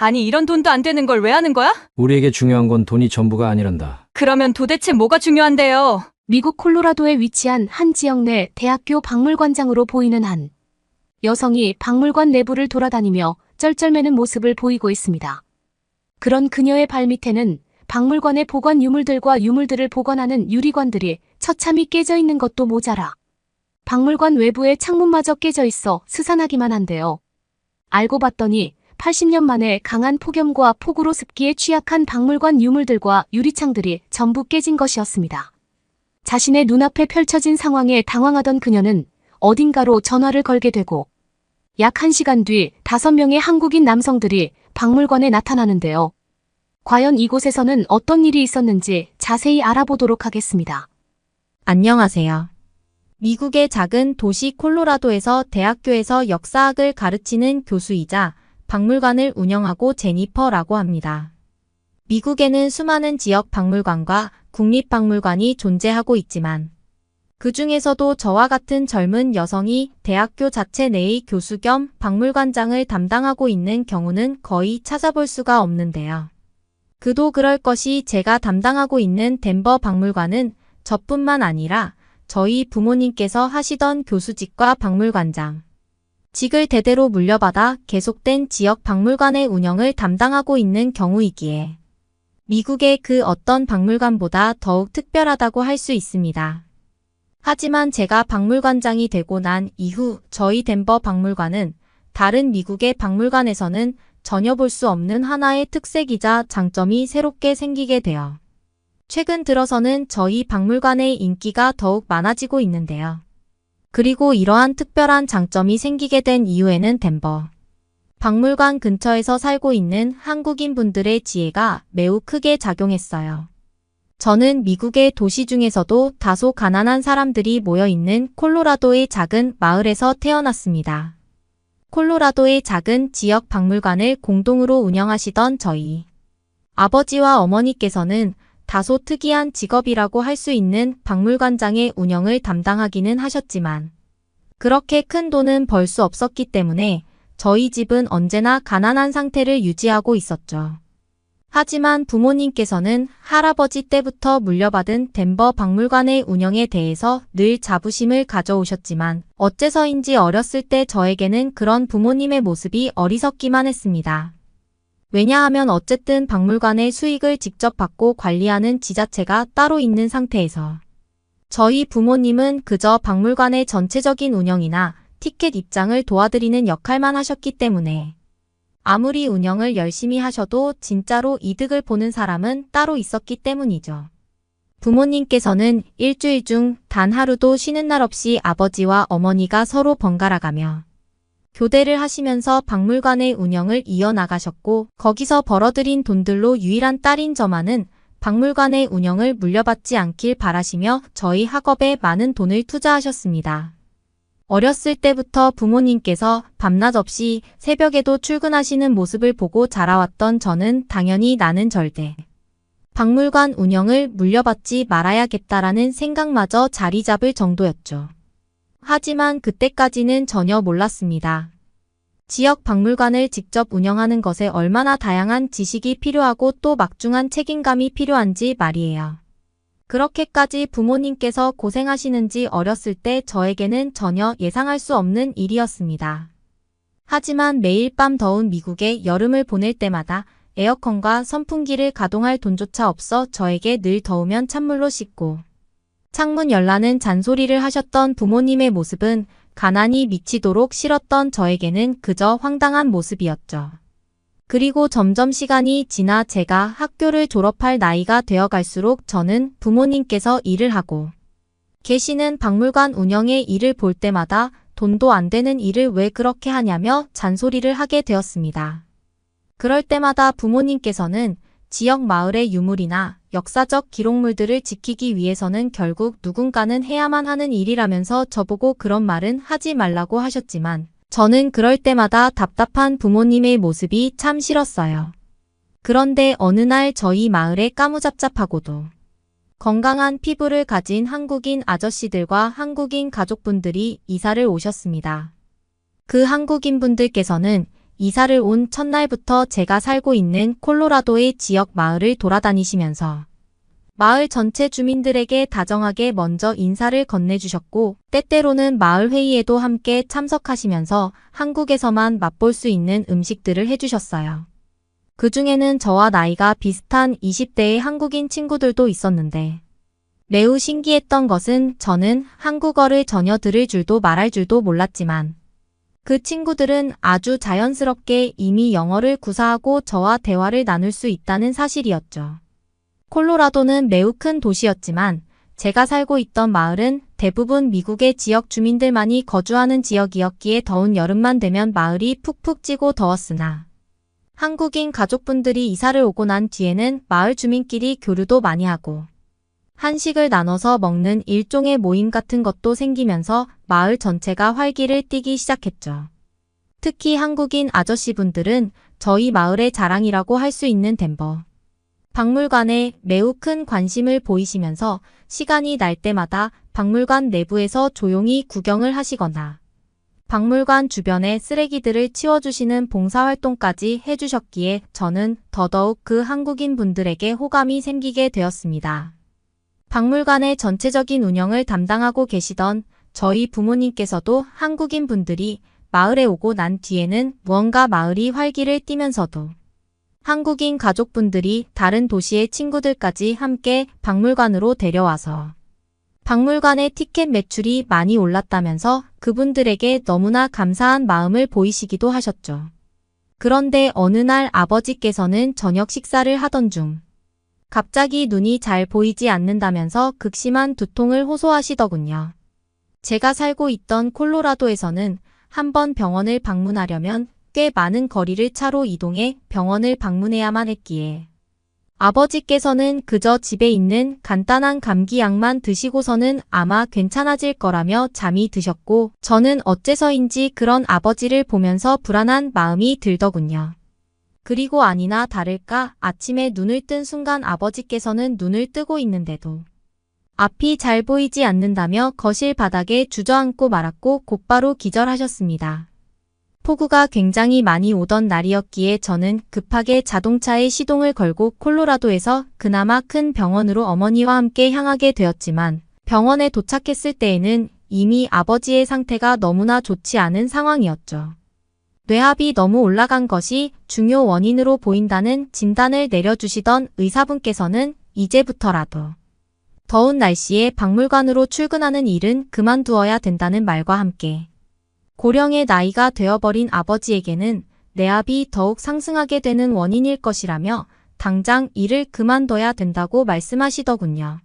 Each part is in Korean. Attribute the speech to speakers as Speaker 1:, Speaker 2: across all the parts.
Speaker 1: 아니, 이런 돈도 안 되는 걸 왜 하는 거야?
Speaker 2: 우리에게 중요한 건 돈이 전부가 아니란다.
Speaker 1: 그러면 도대체 뭐가 중요한데요?
Speaker 3: 미국 콜로라도에 위치한 한 지역 내 대학교 박물관장으로 보이는 한 여성이 박물관 내부를 돌아다니며 쩔쩔매는 모습을 보이고 있습니다. 그런 그녀의 발밑에는 박물관의 보관 유물들과 유물들을 보관하는 유리관들이 처참히 깨져 있는 것도 모자라 박물관 외부의 창문마저 깨져 있어 스산하기만 한데요. 알고 봤더니 80년 만에 강한 폭염과 폭우로 습기에 취약한 박물관 유물들과 유리창들이 전부 깨진 것이었습니다. 자신의 눈앞에 펼쳐진 상황에 당황하던 그녀는 어딘가로 전화를 걸게 되고 약 1시간 뒤 5명의 한국인 남성들이 박물관에 나타나는데요. 과연 이곳에서는 어떤 일이 있었는지 자세히 알아보도록 하겠습니다.
Speaker 4: 안녕하세요. 미국의 작은 도시 콜로라도에서 대학교에서 역사학을 가르치는 교수이자 박물관을 운영하고 제니퍼라고 합니다. 미국에는 수많은 지역 박물관과 국립박물관이 존재하고 있지만 그 중에서도 저와 같은 젊은 여성이 대학교 자체 내의 교수 겸 박물관장을 담당하고 있는 경우는 거의 찾아볼 수가 없는데요. 그도 그럴 것이 제가 담당하고 있는 덴버 박물관은 저뿐만 아니라 저희 부모님께서 하시던 교수직과 박물관장 직을 대대로 물려받아 계속된 지역 박물관의 운영을 담당하고 있는 경우이기에 미국의 그 어떤 박물관보다 더욱 특별하다고 할 수 있습니다. 하지만 제가 박물관장이 되고 난 이후 저희 덴버 박물관은 다른 미국의 박물관에서는 전혀 볼 수 없는 하나의 특색이자 장점이 새롭게 생기게 되어 최근 들어서는 저희 박물관의 인기가 더욱 많아지고 있는데요. 그리고 이러한 특별한 장점이 생기게 된 이유에는 덴버 박물관 근처에서 살고 있는 한국인 분들의 지혜가 매우 크게 작용했어요. 저는 미국의 도시 중에서도 다소 가난한 사람들이 모여 있는 콜로라도의 작은 마을에서 태어났습니다. 콜로라도의 작은 지역 박물관을 공동으로 운영하시던 저희 아버지와 어머니께서는 다소 특이한 직업이라고 할 수 있는 박물관장의 운영을 담당하기는 하셨지만 그렇게 큰 돈은 벌 수 없었기 때문에 저희 집은 언제나 가난한 상태를 유지하고 있었죠. 하지만 부모님께서는 할아버지 때부터 물려받은 덴버 박물관의 운영에 대해서 늘 자부심을 가져오셨지만 어째서인지 어렸을 때 저에게는 그런 부모님의 모습이 어리석기만 했습니다. 왜냐하면 어쨌든 박물관의 수익을 직접 받고 관리하는 지자체가 따로 있는 상태에서 저희 부모님은 그저 박물관의 전체적인 운영이나 티켓 입장을 도와드리는 역할만 하셨기 때문에 아무리 운영을 열심히 하셔도 진짜로 이득을 보는 사람은 따로 있었기 때문이죠. 부모님께서는 일주일 중 단 하루도 쉬는 날 없이 아버지와 어머니가 서로 번갈아가며 교대를 하시면서 박물관의 운영을 이어나가셨고 거기서 벌어들인 돈들로 유일한 딸인 저만은 박물관의 운영을 물려받지 않길 바라시며 저희 학업에 많은 돈을 투자하셨습니다. 어렸을 때부터 부모님께서 밤낮 없이 새벽에도 출근하시는 모습을 보고 자라왔던 저는 당연히 나는 절대 박물관 운영을 물려받지 말아야겠다라는 생각마저 자리 잡을 정도였죠. 하지만 그때까지는 전혀 몰랐습니다. 지역 박물관을 직접 운영하는 것에 얼마나 다양한 지식이 필요하고 또 막중한 책임감이 필요한지 말이에요. 그렇게까지 부모님께서 고생하시는지 어렸을 때 저에게는 전혀 예상할 수 없는 일이었습니다. 하지만 매일 밤 더운 미국의 여름을 보낼 때마다 에어컨과 선풍기를 가동할 돈조차 없어 저에게 늘 더우면 찬물로 씻고 창문 열라는 잔소리를 하셨던 부모님의 모습은 가난이 미치도록 싫었던 저에게는 그저 황당한 모습이었죠. 그리고 점점 시간이 지나 제가 학교를 졸업할 나이가 되어갈수록 저는 부모님께서 일을 하고 계시는 박물관 운영의 일을 볼 때마다 돈도 안 되는 일을 왜 그렇게 하냐며 잔소리를 하게 되었습니다. 그럴 때마다 부모님께서는 지역 마을의 유물이나 역사적 기록물들을 지키기 위해서는 결국 누군가는 해야만 하는 일이라면서 저보고 그런 말은 하지 말라고 하셨지만 저는 그럴 때마다 답답한 부모님의 모습이 참 싫었어요. 그런데 어느 날 저희 마을에 까무잡잡하고도 건강한 피부를 가진 한국인 아저씨들과 한국인 가족분들이 이사를 오셨습니다. 그 한국인 분들께서는 이사를 온 첫날부터 제가 살고 있는 콜로라도의 지역 마을을 돌아다니시면서 마을 전체 주민들에게 다정하게 먼저 인사를 건네주셨고, 때때로는 마을 회의에도 함께 참석하시면서 한국에서만 맛볼 수 있는 음식들을 해주셨어요. 그 중에는 저와 나이가 비슷한 20대의 한국인 친구들도 있었는데, 매우 신기했던 것은 저는 한국어를 전혀 들을 줄도 말할 줄도 몰랐지만, 그 친구들은 아주 자연스럽게 이미 영어를 구사하고 저와 대화를 나눌 수 있다는 사실이었죠. 콜로라도는 매우 큰 도시였지만 제가 살고 있던 마을은 대부분 미국의 지역 주민들만이 거주하는 지역이었기에 더운 여름만 되면 마을이 푹푹 찌고 더웠으나 한국인 가족분들이 이사를 오고 난 뒤에는 마을 주민끼리 교류도 많이 하고 한식을 나눠서 먹는 일종의 모임 같은 것도 생기면서 마을 전체가 활기를 띠기 시작했죠. 특히 한국인 아저씨분들은 저희 마을의 자랑이라고 할 수 있는 덴버 박물관에 매우 큰 관심을 보이시면서 시간이 날 때마다 박물관 내부에서 조용히 구경을 하시거나 박물관 주변의 쓰레기들을 치워주시는 봉사활동까지 해주셨기에 저는 더더욱 그 한국인 분들에게 호감이 생기게 되었습니다. 박물관의 전체적인 운영을 담당하고 계시던 저희 부모님께서도 한국인 분들이 마을에 오고 난 뒤에는 무언가 마을이 활기를 띠면서도 한국인 가족분들이 다른 도시의 친구들까지 함께 박물관으로 데려와서 박물관의 티켓 매출이 많이 올랐다면서 그분들에게 너무나 감사한 마음을 보이시기도 하셨죠. 그런데 어느 날 아버지께서는 저녁 식사를 하던 중 갑자기 눈이 잘 보이지 않는다면서 극심한 두통을 호소하시더군요. 제가 살고 있던 콜로라도에서는 한번 병원을 방문하려면 꽤 많은 거리를 차로 이동해 병원을 방문해야만 했기에 아버지께서는 그저 집에 있는 간단한 감기약만 드시고서는 아마 괜찮아질 거라며 잠이 드셨고, 저는 어째서인지 그런 아버지를 보면서 불안한 마음이 들더군요. 그리고 아니나 다를까 아침에 눈을 뜬 순간 아버지께서는 눈을 뜨고 있는데도 앞이 잘 보이지 않는다며 거실 바닥에 주저앉고 말았고 곧바로 기절하셨습니다. 폭우가 굉장히 많이 오던 날이었기에 저는 급하게 자동차에 시동을 걸고 콜로라도에서 그나마 큰 병원으로 어머니와 함께 향하게 되었지만 병원에 도착했을 때에는 이미 아버지의 상태가 너무나 좋지 않은 상황이었죠. 뇌압이 너무 올라간 것이 중요 원인으로 보인다는 진단을 내려주시던 의사분께서는 이제부터라도 더운 날씨에 박물관으로 출근하는 일은 그만두어야 된다는 말과 함께 고령의 나이가 되어버린 아버지에게는 뇌압이 더욱 상승하게 되는 원인일 것이라며 당장 일을 그만둬야 된다고 말씀하시더군요.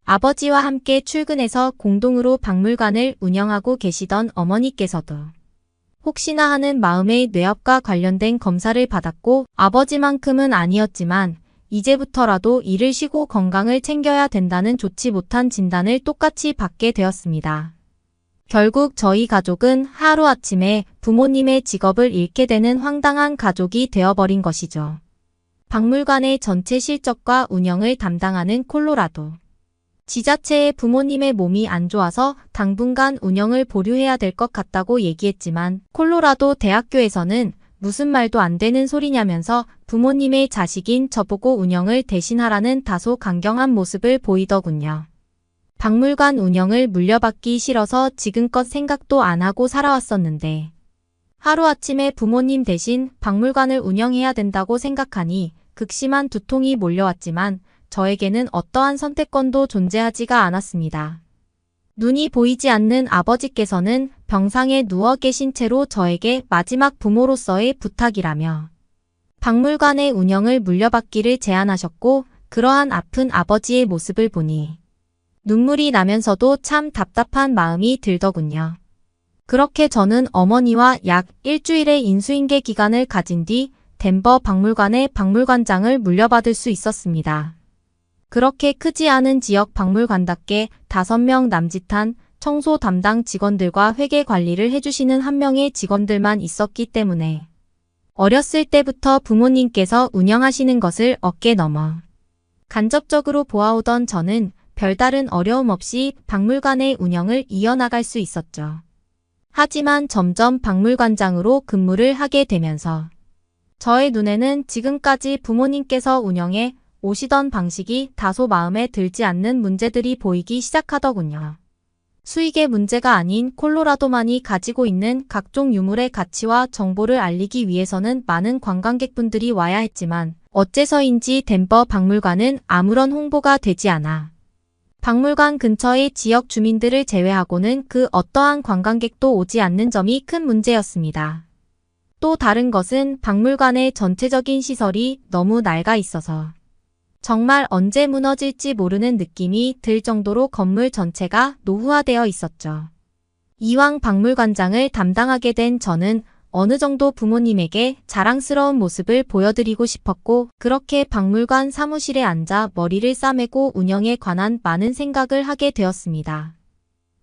Speaker 4: 아버지와 함께 출근해서 공동으로 박물관을 운영하고 계시던 어머니께서도 혹시나 하는 마음에 뇌압과 관련된 검사를 받았고 아버지만큼은 아니었지만 이제부터라도 일을 쉬고 건강을 챙겨야 된다는 좋지 못한 진단을 똑같이 받게 되었습니다. 결국 저희 가족은 하루아침에 부모님의 직업을 잃게 되는 황당한 가족이 되어버린 것이죠. 박물관의 전체 실적과 운영을 담당하는 콜로라도 지자체에 부모님의 몸이 안 좋아서 당분간 운영을 보류해야 될 것 같다고 얘기했지만 콜로라도 대학교에서는 무슨 말도 안 되는 소리냐면서 부모님의 자식인 저보고 운영을 대신하라는 다소 강경한 모습을 보이더군요. 박물관 운영을 물려받기 싫어서 지금껏 생각도 안 하고 살아왔었는데 하루아침에 부모님 대신 박물관을 운영해야 된다고 생각하니 극심한 두통이 몰려왔지만 저에게는 어떠한 선택권도 존재하지가 않았습니다. 눈이 보이지 않는 아버지께서는 병상에 누워 계신 채로 저에게 마지막 부모로서의 부탁이라며 박물관의 운영을 물려받기를 제안하셨고 그러한 아픈 아버지의 모습을 보니 눈물이 나면서도 참 답답한 마음이 들더군요. 그렇게 저는 어머니와 약 일주일의 인수인계 기간을 가진 뒤 덴버 박물관의 박물관장을 물려받을 수 있었습니다. 그렇게 크지 않은 지역 박물관답게 5명 남짓한 청소 담당 직원들과 회계 관리를 해주시는 한 명의 직원들만 있었기 때문에 어렸을 때부터 부모님께서 운영하시는 것을 어깨 넘어 간접적으로 보아오던 저는 별다른 어려움 없이 박물관의 운영을 이어나갈 수 있었죠. 하지만 점점 박물관장으로 근무를 하게 되면서 저의 눈에는 지금까지 부모님께서 운영해 오시던 방식이 다소 마음에 들지 않는 문제들이 보이기 시작하더군요. 수익의 문제가 아닌 콜로라도만이 가지고 있는 각종 유물의 가치와 정보를 알리기 위해서는 많은 관광객분들이 와야 했지만 어째서인지 덴버 박물관은 아무런 홍보가 되지 않아 박물관 근처의 지역 주민들을 제외하고는 그 어떠한 관광객도 오지 않는 점이 큰 문제였습니다. 또 다른 것은 박물관의 전체적인 시설이 너무 낡아 있어서 정말 언제 무너질지 모르는 느낌이 들 정도로 건물 전체가 노후화되어 있었죠. 이왕 박물관장을 담당하게 된 저는 어느 정도 부모님에게 자랑스러운 모습을 보여드리고 싶었고 그렇게 박물관 사무실에 앉아 머리를 싸매고 운영에 관한 많은 생각을 하게 되었습니다.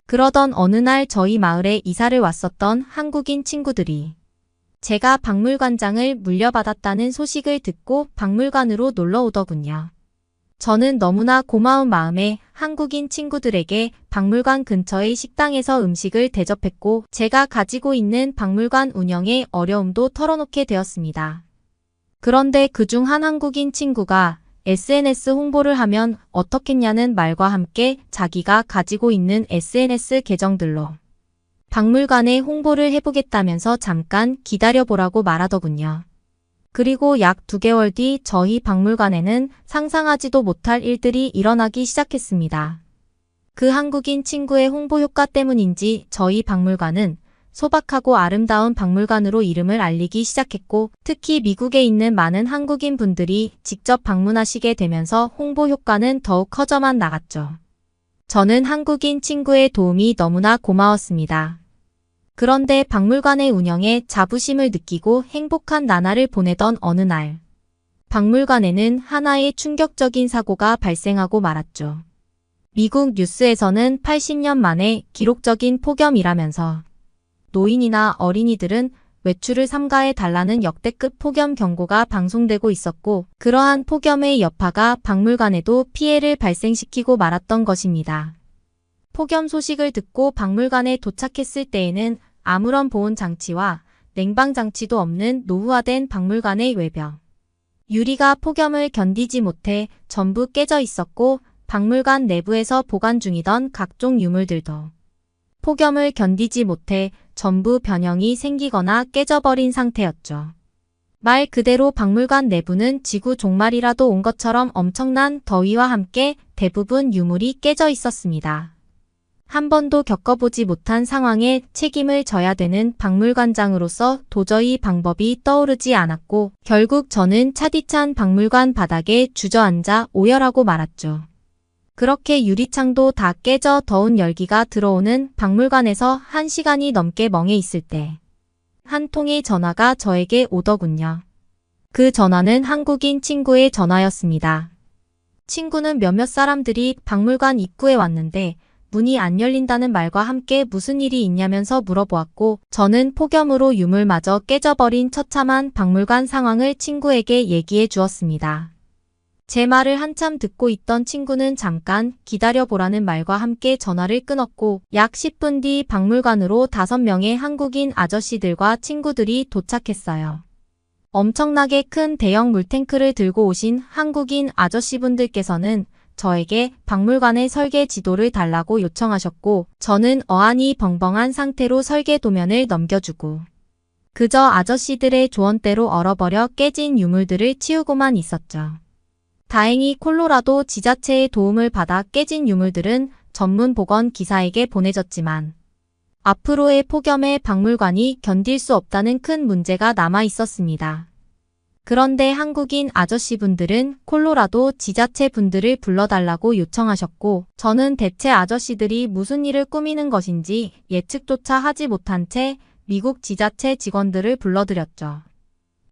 Speaker 4: 그러던 어느 날 저희 마을에 이사를 왔었던 한국인 친구들이 제가 박물관장을 물려받았다는 소식을 듣고 박물관으로 놀러 오더군요. 저는 너무나 고마운 마음에 한국인 친구들에게 박물관 근처의 식당에서 음식을 대접했고 제가 가지고 있는 박물관 운영의 어려움도 털어놓게 되었습니다. 그런데 그중 한 한국인 친구가 SNS 홍보를 하면 어떻겠냐는 말과 함께 자기가 가지고 있는 SNS 계정들로 박물관에 홍보를 해보겠다면서 잠깐 기다려보라고 말하더군요. 그리고 약 2개월 뒤 저희 박물관에는 상상하지도 못할 일들이 일어나기 시작했습니다. 그 한국인 친구의 홍보 효과 때문인지 저희 박물관은 소박하고 아름다운 박물관으로 이름을 알리기 시작했고 특히 미국에 있는 많은 한국인 분들이 직접 방문하시게 되면서 홍보 효과는 더욱 커져만 나갔죠. 저는 한국인 친구의 도움이 너무나 고마웠습니다. 그런데 박물관의 운영에 자부심을 느끼고 행복한 나날을 보내던 어느 날, 박물관에는 하나의 충격적인 사고가 발생하고 말았죠. 미국 뉴스에서는 80년 만에 기록적인 폭염이라면서 노인이나 어린이들은 외출을 삼가해 달라는 역대급 폭염 경고가 방송되고 있었고 그러한 폭염의 여파가 박물관에도 피해를 발생시키고 말았던 것입니다. 폭염 소식을 듣고 박물관에 도착했을 때에는 아무런 보온 장치와 냉방 장치도 없는 노후화된 박물관의 외벽. 유리가 폭염을 견디지 못해 전부 깨져 있었고 박물관 내부에서 보관 중이던 각종 유물들도 폭염을 견디지 못해 전부 변형이 생기거나 깨져버린 상태였죠. 말 그대로 박물관 내부는 지구 종말이라도 온 것처럼 엄청난 더위와 함께 대부분 유물이 깨져 있었습니다. 한 번도 겪어보지 못한 상황에 책임을 져야 되는 박물관장으로서 도저히 방법이 떠오르지 않았고 결국 저는 차디찬 박물관 바닥에 주저앉아 오열하고 말았죠. 그렇게 유리창도 다 깨져 더운 열기가 들어오는 박물관에서 1시간이 넘게 멍해 있을 때 한 통의 전화가 저에게 오더군요. 그 전화는 한국인 친구의 전화였습니다. 친구는 몇몇 사람들이 박물관 입구에 왔는데 문이 안 열린다는 말과 함께 무슨 일이 있냐면서 물어보았고 저는 폭염으로 유물마저 깨져버린 처참한 박물관 상황을 친구에게 얘기해 주었습니다. 제 말을 한참 듣고 있던 친구는 잠깐 기다려보라는 말과 함께 전화를 끊었고 약 10분 뒤 박물관으로 5명의 한국인 아저씨들과 친구들이 도착했어요. 엄청나게 큰 대형 물탱크를 들고 오신 한국인 아저씨분들께서는 저에게 박물관의 설계 지도를 달라고 요청하셨고 저는 어안이 벙벙한 상태로 설계 도면을 넘겨주고 그저 아저씨들의 조언대로 얼어버려 깨진 유물들을 치우고만 있었죠. 다행히 콜로라도 지자체의 도움을 받아 깨진 유물들은 전문 복원 기사에게 보내졌지만 앞으로의 폭염에 박물관이 견딜 수 없다는 큰 문제가 남아 있었습니다. 그런데 한국인 아저씨분들은 콜로라도 지자체 분들을 불러달라고 요청하셨고 저는 대체 아저씨들이 무슨 일을 꾸미는 것인지 예측조차 하지 못한 채 미국 지자체 직원들을 불러들였죠.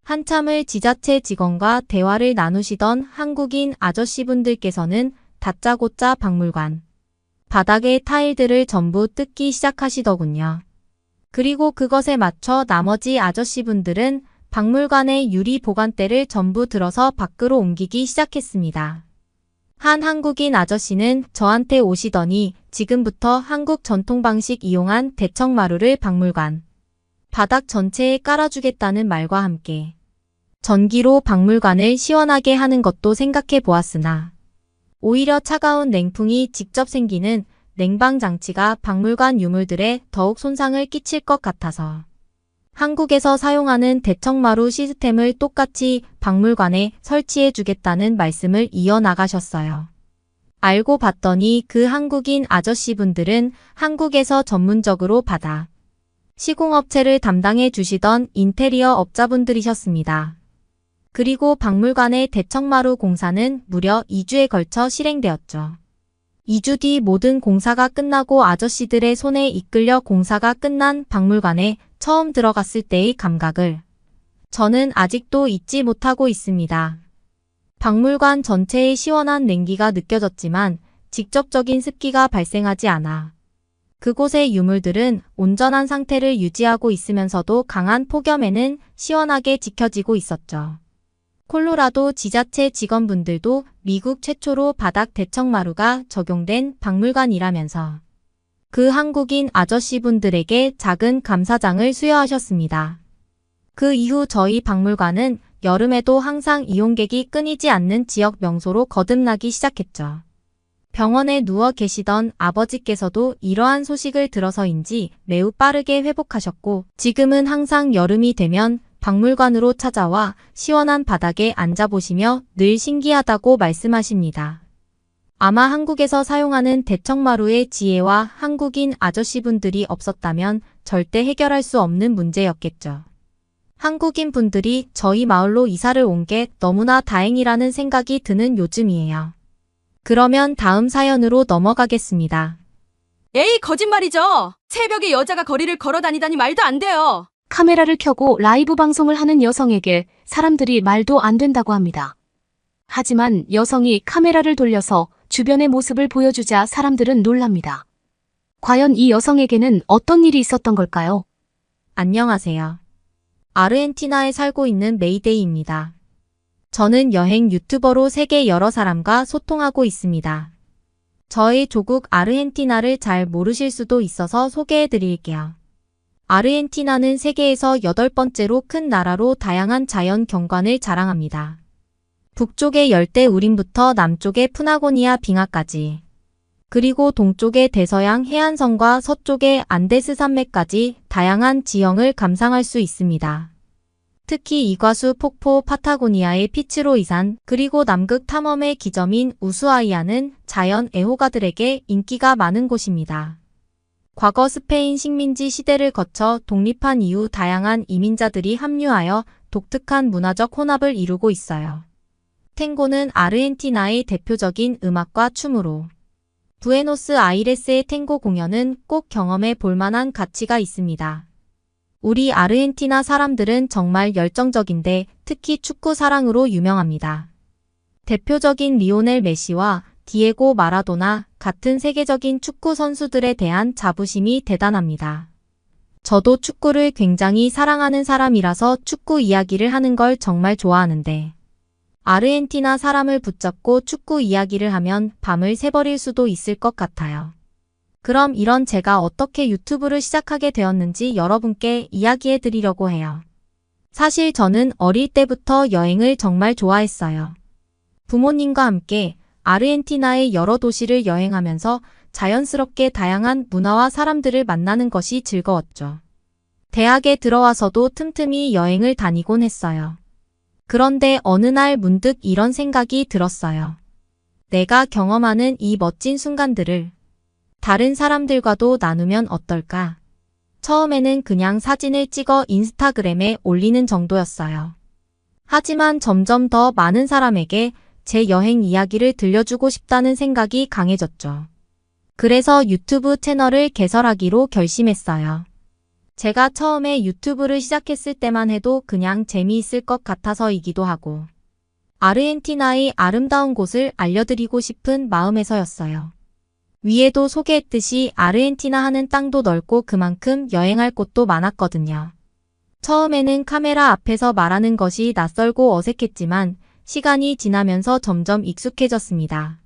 Speaker 4: 한참을 지자체 직원과 대화를 나누시던 한국인 아저씨분들께서는 다짜고짜 박물관 바닥의 타일들을 전부 뜯기 시작하시더군요. 그리고 그것에 맞춰 나머지 아저씨분들은 박물관의 유리 보관대를 전부 들어서 밖으로 옮기기 시작했습니다. 한 한국인 아저씨는 저한테 오시더니 지금부터 한국 전통 방식 이용한 대청마루를 박물관 바닥 전체에 깔아주겠다는 말과 함께 전기로 박물관을 시원하게 하는 것도 생각해 보았으나 오히려 차가운 냉풍이 직접 생기는 냉방 장치가 박물관 유물들에 더욱 손상을 끼칠 것 같아서 한국에서 사용하는 대청마루 시스템을 똑같이 박물관에 설치해 주겠다는 말씀을 이어나가셨어요. 알고 봤더니 그 한국인 아저씨분들은 한국에서 전문적으로 바닥 시공업체를 담당해 주시던 인테리어 업자분들이셨습니다. 그리고 박물관의 대청마루 공사는 무려 2주에 걸쳐 실행되었죠. 2주 뒤 모든 공사가 끝나고 아저씨들의 손에 이끌려 공사가 끝난 박물관에 처음 들어갔을 때의 감각을 저는 아직도 잊지 못하고 있습니다. 박물관 전체에 시원한 냉기가 느껴졌지만 직접적인 습기가 발생하지 않아 그곳의 유물들은 온전한 상태를 유지하고 있으면서도 강한 폭염에는 시원하게 지켜지고 있었죠. 콜로라도 지자체 직원분들도 미국 최초로 바닥 대청마루가 적용된 박물관이라면서 그 한국인 아저씨분들에게 작은 감사장을 수여하셨습니다. 그 이후 저희 박물관은 여름에도 항상 이용객이 끊이지 않는 지역 명소로 거듭나기 시작했죠. 병원에 누워 계시던 아버지께서도 이러한 소식을 들어서인지 매우 빠르게 회복하셨고 지금은 항상 여름이 되면 박물관으로 찾아와 시원한 바닥에 앉아보시며 늘 신기하다고 말씀하십니다. 아마 한국에서 사용하는 대청마루의 지혜와 한국인 아저씨분들이 없었다면 절대 해결할 수 없는 문제였겠죠. 한국인 분들이 저희 마을로 이사를 온 게 너무나 다행이라는 생각이 드는 요즘이에요. 그러면 다음 사연으로 넘어가겠습니다.
Speaker 1: 에이, 거짓말이죠. 새벽에 여자가 거리를 걸어 다니다니 말도 안 돼요.
Speaker 3: 카메라를 켜고 라이브 방송을 하는 여성에게 사람들이 말도 안 된다고 합니다. 하지만 여성이 카메라를 돌려서 주변의 모습을 보여주자 사람들은 놀랍니다. 과연 이 여성에게는 어떤 일이 있었던 걸까요?
Speaker 4: 안녕하세요. 아르헨티나에 살고 있는 메이데이입니다. 저는 여행 유튜버로 세계 여러 사람과 소통하고 있습니다. 저희 조국 아르헨티나를 잘 모르실 수도 있어서 소개해 드릴게요. 아르헨티나는 세계에서 8번째로 큰 나라로 다양한 자연 경관을 자랑합니다. 북쪽의 열대 우림부터 남쪽의 푸나고니아 빙하까지, 그리고 동쪽의 대서양 해안선과 서쪽의 안데스 산맥까지 다양한 지형을 감상할 수 있습니다. 특히 이과수 폭포, 파타고니아의 피츠로이산, 그리고 남극 탐험의 기점인 우수아이아는 자연 애호가들에게 인기가 많은 곳입니다. 과거 스페인 식민지 시대를 거쳐 독립한 이후 다양한 이민자들이 합류하여 독특한 문화적 혼합을 이루고 있어요. 탱고는 아르헨티나의 대표적인 음악과 춤으로 부에노스 아이레스의 탱고 공연은 꼭 경험해 볼 만한 가치가 있습니다. 우리 아르헨티나 사람들은 정말 열정적인데 특히 축구 사랑으로 유명합니다. 대표적인 리오넬 메시와 디에고 마라도나 같은 세계적인 축구 선수들에 대한 자부심이 대단합니다. 저도 축구를 굉장히 사랑하는 사람이라서 축구 이야기를 하는 걸 정말 좋아하는데 아르헨티나 사람을 붙잡고 축구 이야기를 하면 밤을 새버릴 수도 있을 것 같아요. 그럼 이런 제가 어떻게 유튜브를 시작하게 되었는지 여러분께 이야기해 드리려고 해요. 사실 저는 어릴 때부터 여행을 정말 좋아했어요. 부모님과 함께 아르헨티나의 여러 도시를 여행하면서 자연스럽게 다양한 문화와 사람들을 만나는 것이 즐거웠죠. 대학에 들어와서도 틈틈이 여행을 다니곤 했어요. 그런데 어느 날 문득 이런 생각이 들었어요. 내가 경험하는 이 멋진 순간들을 다른 사람들과도 나누면 어떨까? 처음에는 그냥 사진을 찍어 인스타그램에 올리는 정도였어요. 하지만 점점 더 많은 사람에게 제 여행 이야기를 들려주고 싶다는 생각이 강해졌죠. 그래서 유튜브 채널을 개설하기로 결심했어요. 제가 처음에 유튜브를 시작했을 때만 해도 그냥 재미있을 것 같아서이기도 하고 아르헨티나의 아름다운 곳을 알려드리고 싶은 마음에서였어요. 위에도 소개했듯이 아르헨티나 하는 땅도 넓고 그만큼 여행할 곳도 많았거든요. 처음에는 카메라 앞에서 말하는 것이 낯설고 어색했지만 시간이 지나면서 점점 익숙해졌습니다.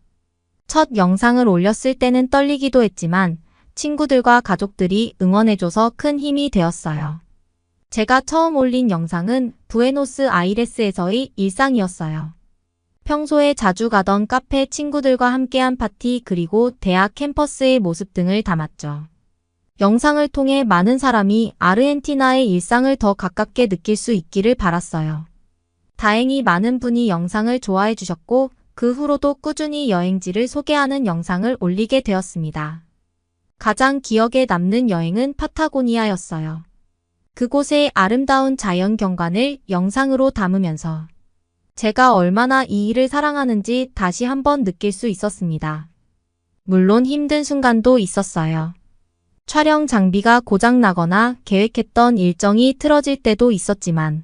Speaker 4: 첫 영상을 올렸을 때는 떨리기도 했지만 친구들과 가족들이 응원해줘서 큰 힘이 되었어요. 제가 처음 올린 영상은 부에노스아이레스에서의 일상이었어요. 평소에 자주 가던 카페, 친구들과 함께한 파티, 그리고 대학 캠퍼스의 모습 등을 담았죠. 영상을 통해 많은 사람이 아르헨티나의 일상을 더 가깝게 느낄 수 있기를 바랐어요. 다행히 많은 분이 영상을 좋아해 주셨고 그 후로도 꾸준히 여행지를 소개하는 영상을 올리게 되었습니다. 가장 기억에 남는 여행은 파타고니아였어요. 그곳의 아름다운 자연 경관을 영상으로 담으면서 제가 얼마나 이 일을 사랑하는지 다시 한번 느낄 수 있었습니다. 물론 힘든 순간도 있었어요. 촬영 장비가 고장나거나 계획했던 일정이 틀어질 때도 있었지만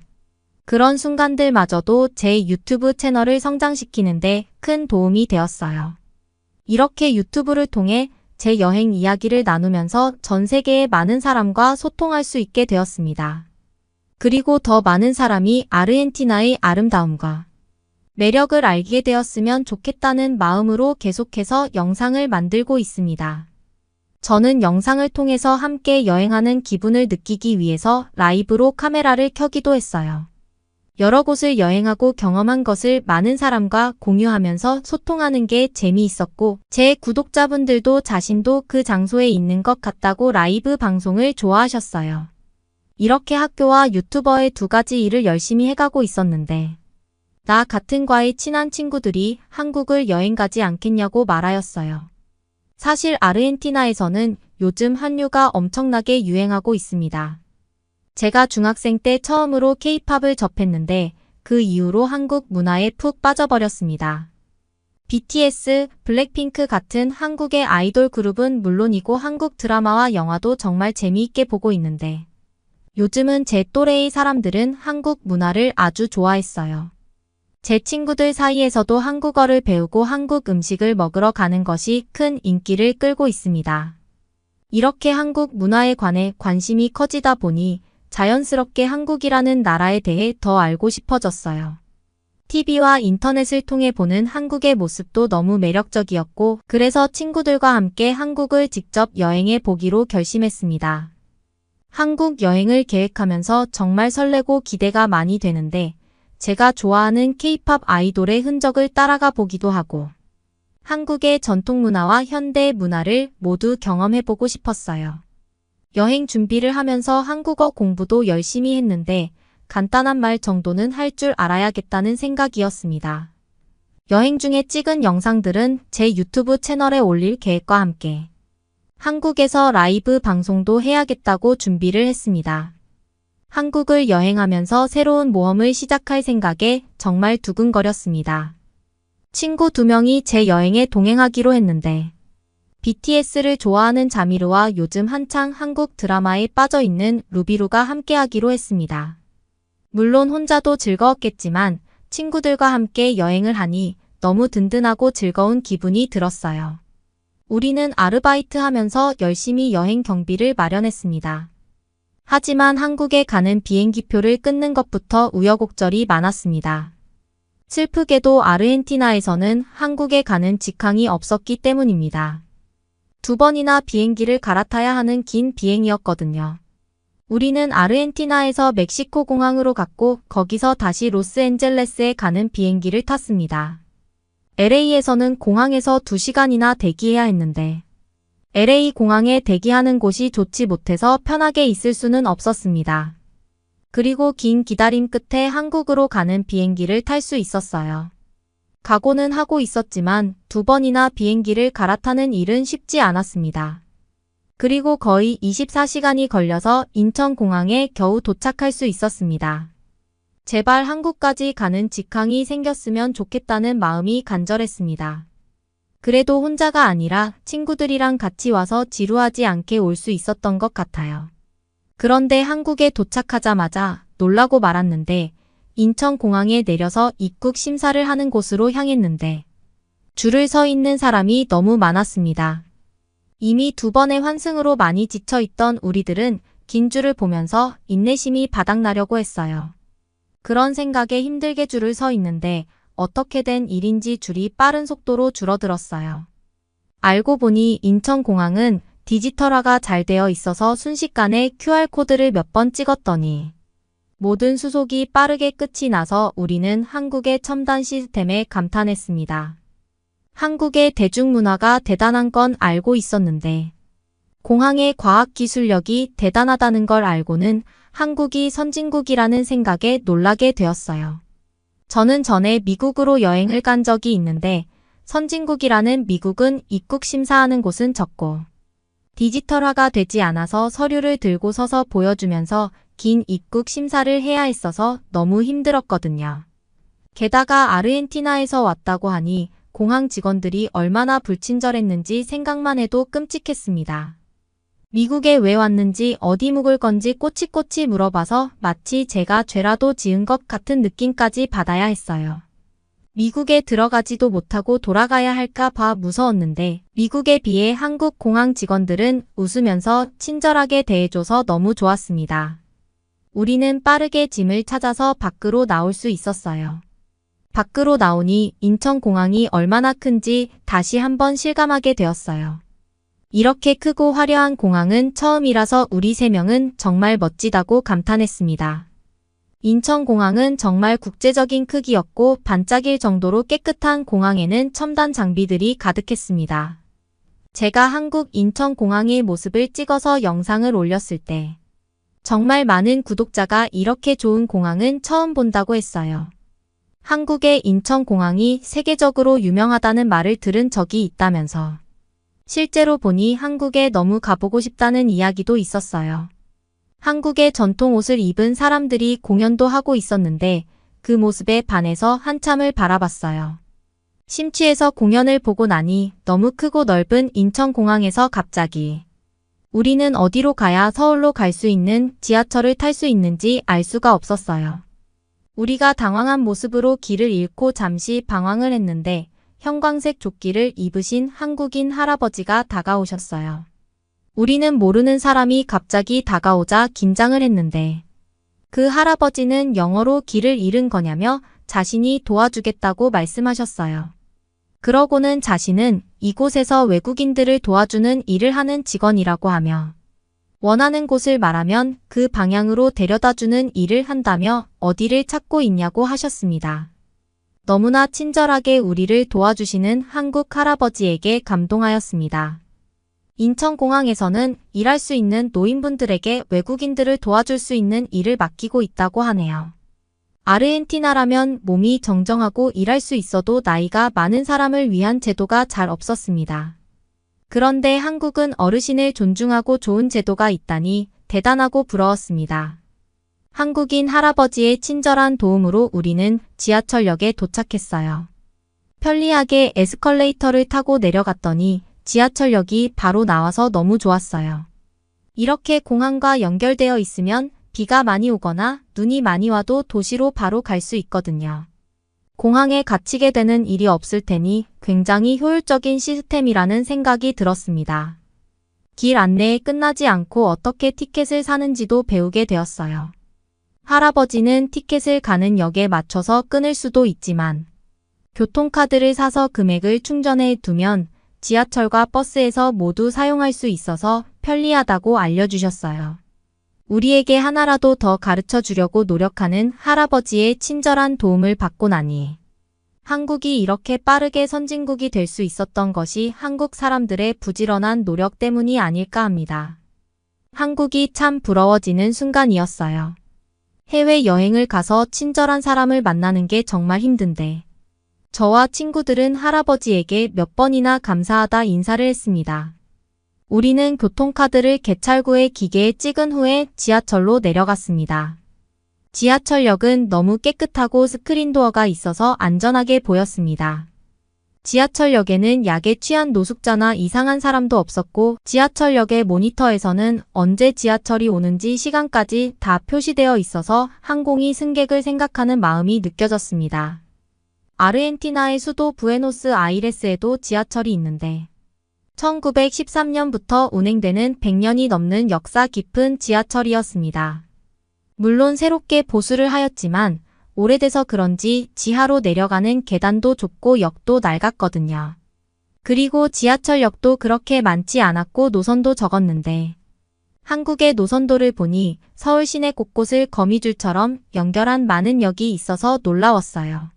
Speaker 4: 그런 순간들마저도 제 유튜브 채널을 성장시키는데 큰 도움이 되었어요. 이렇게 유튜브를 통해 제 여행 이야기를 나누면서 전 세계의 많은 사람과 소통할 수 있게 되었습니다. 그리고 더 많은 사람이 아르헨티나의 아름다움과 매력을 알게 되었으면 좋겠다는 마음으로 계속해서 영상을 만들고 있습니다. 저는 영상을 통해서 함께 여행하는 기분을 느끼기 위해서 라이브로 카메라를 켜기도 했어요. 여러 곳을 여행하고 경험한 것을 많은 사람과 공유하면서 소통하는 게 재미있었고 제 구독자분들도 자신도 그 장소에 있는 것 같다고 라이브 방송을 좋아하셨어요. 이렇게 학교와 유튜버의 두 가지 일을 열심히 해가고 있었는데 나 같은 과의 친한 친구들이 한국을 여행 가지 않겠냐고 말하였어요. 사실 아르헨티나에서는 요즘 한류가 엄청나게 유행하고 있습니다. 제가 중학생 때 처음으로 K-팝을 접했는데 그 이후로 한국 문화에 푹 빠져버렸습니다. BTS, 블랙핑크 같은 한국의 아이돌 그룹은 물론이고 한국 드라마와 영화도 정말 재미있게 보고 있는데 요즘은 제 또래의 사람들은 한국 문화를 아주 좋아했어요. 제 친구들 사이에서도 한국어를 배우고 한국 음식을 먹으러 가는 것이 큰 인기를 끌고 있습니다. 이렇게 한국 문화에 관해 관심이 커지다 보니 자연스럽게 한국이라는 나라에 대해 더 알고 싶어졌어요. TV와 인터넷을 통해 보는 한국의 모습도 너무 매력적이었고 그래서 친구들과 함께 한국을 직접 여행해 보기로 결심했습니다. 한국 여행을 계획하면서 정말 설레고 기대가 많이 되는데 제가 좋아하는 K-팝 아이돌의 흔적을 따라가 보기도 하고 한국의 전통 문화와 현대 문화를 모두 경험해보고 싶었어요. 여행 준비를 하면서 한국어 공부도 열심히 했는데 간단한 말 정도는 할 줄 알아야겠다는 생각이었습니다. 여행 중에 찍은 영상들은 제 유튜브 채널에 올릴 계획과 함께 한국에서 라이브 방송도 해야겠다고 준비를 했습니다. 한국을 여행하면서 새로운 모험을 시작할 생각에 정말 두근거렸습니다. 친구 2명이 제 여행에 동행하기로 했는데 BTS를 좋아하는 자미르와 요즘 한창 한국 드라마에 빠져있는 루비루가 함께하기로 했습니다. 물론 혼자도 즐거웠겠지만 친구들과 함께 여행을 하니 너무 든든하고 즐거운 기분이 들었어요. 우리는 아르바이트 하면서 열심히 여행 경비를 마련했습니다. 하지만 한국에 가는 비행기표를 끊는 것부터 우여곡절이 많았습니다. 슬프게도 아르헨티나에서는 한국에 가는 직항이 없었기 때문입니다. 2번이나 비행기를 갈아타야 하는 긴 비행이었거든요. 우리는 아르헨티나에서 멕시코 공항으로 갔고 거기서 다시 로스앤젤레스에 가는 비행기를 탔습니다. LA에서는 공항에서 2시간이나 대기해야 했는데 LA 공항에 대기하는 곳이 좋지 못해서 편하게 있을 수는 없었습니다. 그리고 긴 기다림 끝에 한국으로 가는 비행기를 탈 수 있었어요. 각오는 하고 있었지만 2번이나 비행기를 갈아타는 일은 쉽지 않았습니다. 그리고 거의 24시간이 걸려서 인천공항에 겨우 도착할 수 있었습니다. 제발 한국까지 가는 직항이 생겼으면 좋겠다는 마음이 간절했습니다. 그래도 혼자가 아니라 친구들이랑 같이 와서 지루하지 않게 올 수 있었던 것 같아요. 그런데 한국에 도착하자마자 놀라고 말았는데 인천공항에 내려서 입국 심사를 하는 곳으로 향했는데 줄을 서 있는 사람이 너무 많았습니다. 이미 2번의 환승으로 많이 지쳐있던 우리들은 긴 줄을 보면서 인내심이 바닥나려고 했어요. 그런 생각에 힘들게 줄을 서 있는데 어떻게 된 일인지 줄이 빠른 속도로 줄어들었어요. 알고 보니 인천공항은 디지털화가 잘 되어 있어서 순식간에 QR코드를 몇 번 찍었더니 모든 수속이 빠르게 끝이 나서 우리는 한국의 첨단 시스템에 감탄했습니다. 한국의 대중문화가 대단한 건 알고 있었는데 공항의 과학기술력이 대단하다는 걸 알고는 한국이 선진국이라는 생각에 놀라게 되었어요. 저는 전에 미국으로 여행을 간 적이 있는데 선진국이라는 미국은 입국 심사하는 곳은 적고 디지털화가 되지 않아서 서류를 들고 서서 보여주면서 긴 입국 심사를 해야 했어서 너무 힘들었거든요. 게다가 아르헨티나에서 왔다고 하니 공항 직원들이 얼마나 불친절했는지 생각만 해도 끔찍했습니다. 미국에 왜 왔는지 어디 묵을 건지 꼬치꼬치 물어봐서 마치 제가 죄라도 지은 것 같은 느낌까지 받아야 했어요. 미국에 들어가지도 못하고 돌아가야 할까 봐 무서웠는데 미국에 비해 한국 공항 직원들은 웃으면서 친절하게 대해줘서 너무 좋았습니다. 우리는 빠르게 짐을 찾아서 밖으로 나올 수 있었어요. 밖으로 나오니 인천공항이 얼마나 큰지 다시 한번 실감하게 되었어요. 이렇게 크고 화려한 공항은 처음이라서 우리 3명은 정말 멋지다고 감탄했습니다. 인천공항은 정말 국제적인 크기였고 반짝일 정도로 깨끗한 공항에는 첨단 장비들이 가득했습니다. 제가 한국 인천공항의 모습을 찍어서 영상을 올렸을 때 정말 많은 구독자가 이렇게 좋은 공항은 처음 본다고 했어요. 한국의 인천공항이 세계적으로 유명하다는 말을 들은 적이 있다면서 실제로 보니 한국에 너무 가보고 싶다는 이야기도 있었어요. 한국의 전통 옷을 입은 사람들이 공연도 하고 있었는데 그 모습에 반해서 한참을 바라봤어요. 심취해서 공연을 보고 나니 너무 크고 넓은 인천공항에서 갑자기 우리는 어디로 가야 서울로 갈 수 있는 지하철을 탈 수 있는지 알 수가 없었어요. 우리가 당황한 모습으로 길을 잃고 잠시 방황을 했는데 형광색 조끼를 입으신 한국인 할아버지가 다가오셨어요. 우리는 모르는 사람이 갑자기 다가오자 긴장을 했는데 그 할아버지는 영어로 길을 잃은 거냐며 자신이 도와주겠다고 말씀하셨어요. 그러고는 자신은 이곳에서 외국인들을 도와주는 일을 하는 직원이라고 하며 원하는 곳을 말하면 그 방향으로 데려다주는 일을 한다며 어디를 찾고 있냐고 하셨습니다. 너무나 친절하게 우리를 도와주시는 한국 할아버지에게 감동하였습니다. 인천공항에서는 일할 수 있는 노인분들에게 외국인들을 도와줄 수 있는 일을 맡기고 있다고 하네요. 아르헨티나라면 몸이 정정하고 일할 수 있어도 나이가 많은 사람을 위한 제도가 잘 없었습니다. 그런데 한국은 어르신을 존중하고 좋은 제도가 있다니 대단하고 부러웠습니다. 한국인 할아버지의 친절한 도움으로 우리는 지하철역에 도착했어요. 편리하게 에스컬레이터를 타고 내려갔더니 지하철역이 바로 나와서 너무 좋았어요. 이렇게 공항과 연결되어 있으면 비가 많이 오거나 눈이 많이 와도 도시로 바로 갈 수 있거든요. 공항에 갇히게 되는 일이 없을 테니 굉장히 효율적인 시스템이라는 생각이 들었습니다. 길 안내에 끝나지 않고 어떻게 티켓을 사는지도 배우게 되었어요. 할아버지는 티켓을 가는 역에 맞춰서 끊을 수도 있지만 교통카드를 사서 금액을 충전해 두면 지하철과 버스에서 모두 사용할 수 있어서 편리하다고 알려주셨어요. 우리에게 하나라도 더 가르쳐 주려고 노력하는 할아버지의 친절한 도움을 받고 나니 한국이 이렇게 빠르게 선진국이 될 수 있었던 것이 한국 사람들의 부지런한 노력 때문이 아닐까 합니다. 한국이 참 부러워지는 순간이었어요. 해외여행을 가서 친절한 사람을 만나는 게 정말 힘든데 저와 친구들은 할아버지에게 몇 번이나 감사하다 인사를 했습니다. 우리는 교통카드를 개찰구의 기계에 찍은 후에 지하철로 내려갔습니다. 지하철역은 너무 깨끗하고 스크린도어가 있어서 안전하게 보였습니다. 지하철역에는 약에 취한 노숙자나 이상한 사람도 없었고 지하철역의 모니터에서는 언제 지하철이 오는지 시간까지 다 표시되어 있어서 항공이 승객을 생각하는 마음이 느껴졌습니다. 아르헨티나의 수도 부에노스아이레스에도 지하철이 있는데 1913년부터 운행되는 100년이 넘는 역사 깊은 지하철이었습니다. 물론 새롭게 보수를 하였지만 오래돼서 그런지 지하로 내려가는 계단도 좁고 역도 낡았거든요. 그리고 지하철역도 그렇게 많지 않았고 노선도 적었는데 한국의 노선도를 보니 서울 시내 곳곳을 거미줄처럼 연결한 많은 역이 있어서 놀라웠어요.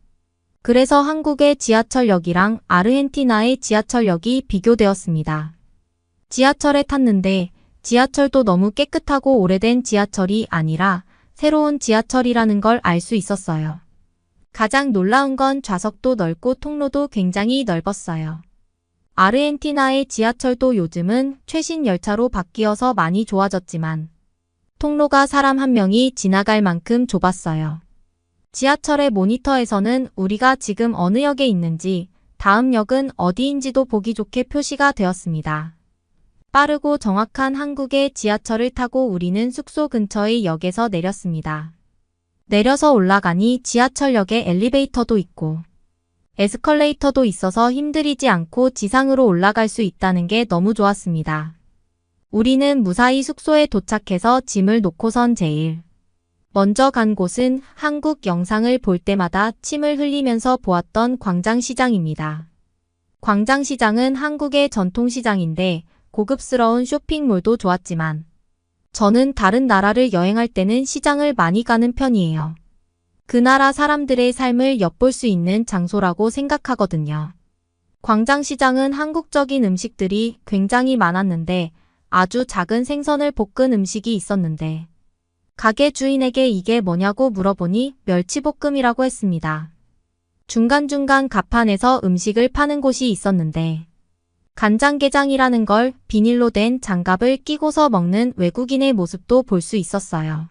Speaker 4: 그래서 한국의 지하철역이랑 아르헨티나의 지하철역이 비교되었습니다. 지하철에 탔는데 지하철도 너무 깨끗하고 오래된 지하철이 아니라 새로운 지하철이라는 걸 알 수 있었어요. 가장 놀라운 건 좌석도 넓고 통로도 굉장히 넓었어요. 아르헨티나의 지하철도 요즘은 최신 열차로 바뀌어서 많이 좋아졌지만 통로가 사람 한 명이 지나갈 만큼 좁았어요. 지하철의 모니터에서는 우리가 지금 어느 역에 있는지, 다음 역은 어디인지도 보기 좋게 표시가 되었습니다. 빠르고 정확한 한국의 지하철을 타고 우리는 숙소 근처의 역에서 내렸습니다. 내려서 올라가니 지하철역에 엘리베이터도 있고 에스컬레이터도 있어서 힘들이지 않고 지상으로 올라갈 수 있다는 게 너무 좋았습니다. 우리는 무사히 숙소에 도착해서 짐을 놓고선 제일 먼저 간 곳은 한국 영상을 볼 때마다 침을 흘리면서 보았던 광장시장입니다. 광장시장은 한국의 전통시장인데 고급스러운 쇼핑몰도 좋았지만 저는 다른 나라를 여행할 때는 시장을 많이 가는 편이에요. 그 나라 사람들의 삶을 엿볼 수 있는 장소라고 생각하거든요. 광장시장은 한국적인 음식들이 굉장히 많았는데 아주 작은 생선을 볶은 음식이 있었는데 가게 주인에게 이게 뭐냐고 물어보니 멸치볶음이라고 했습니다. 중간중간 가판에서 음식을 파는 곳이 있었는데 간장게장이라는 걸 비닐로 된 장갑을 끼고서 먹는 외국인의 모습도 볼 수 있었어요.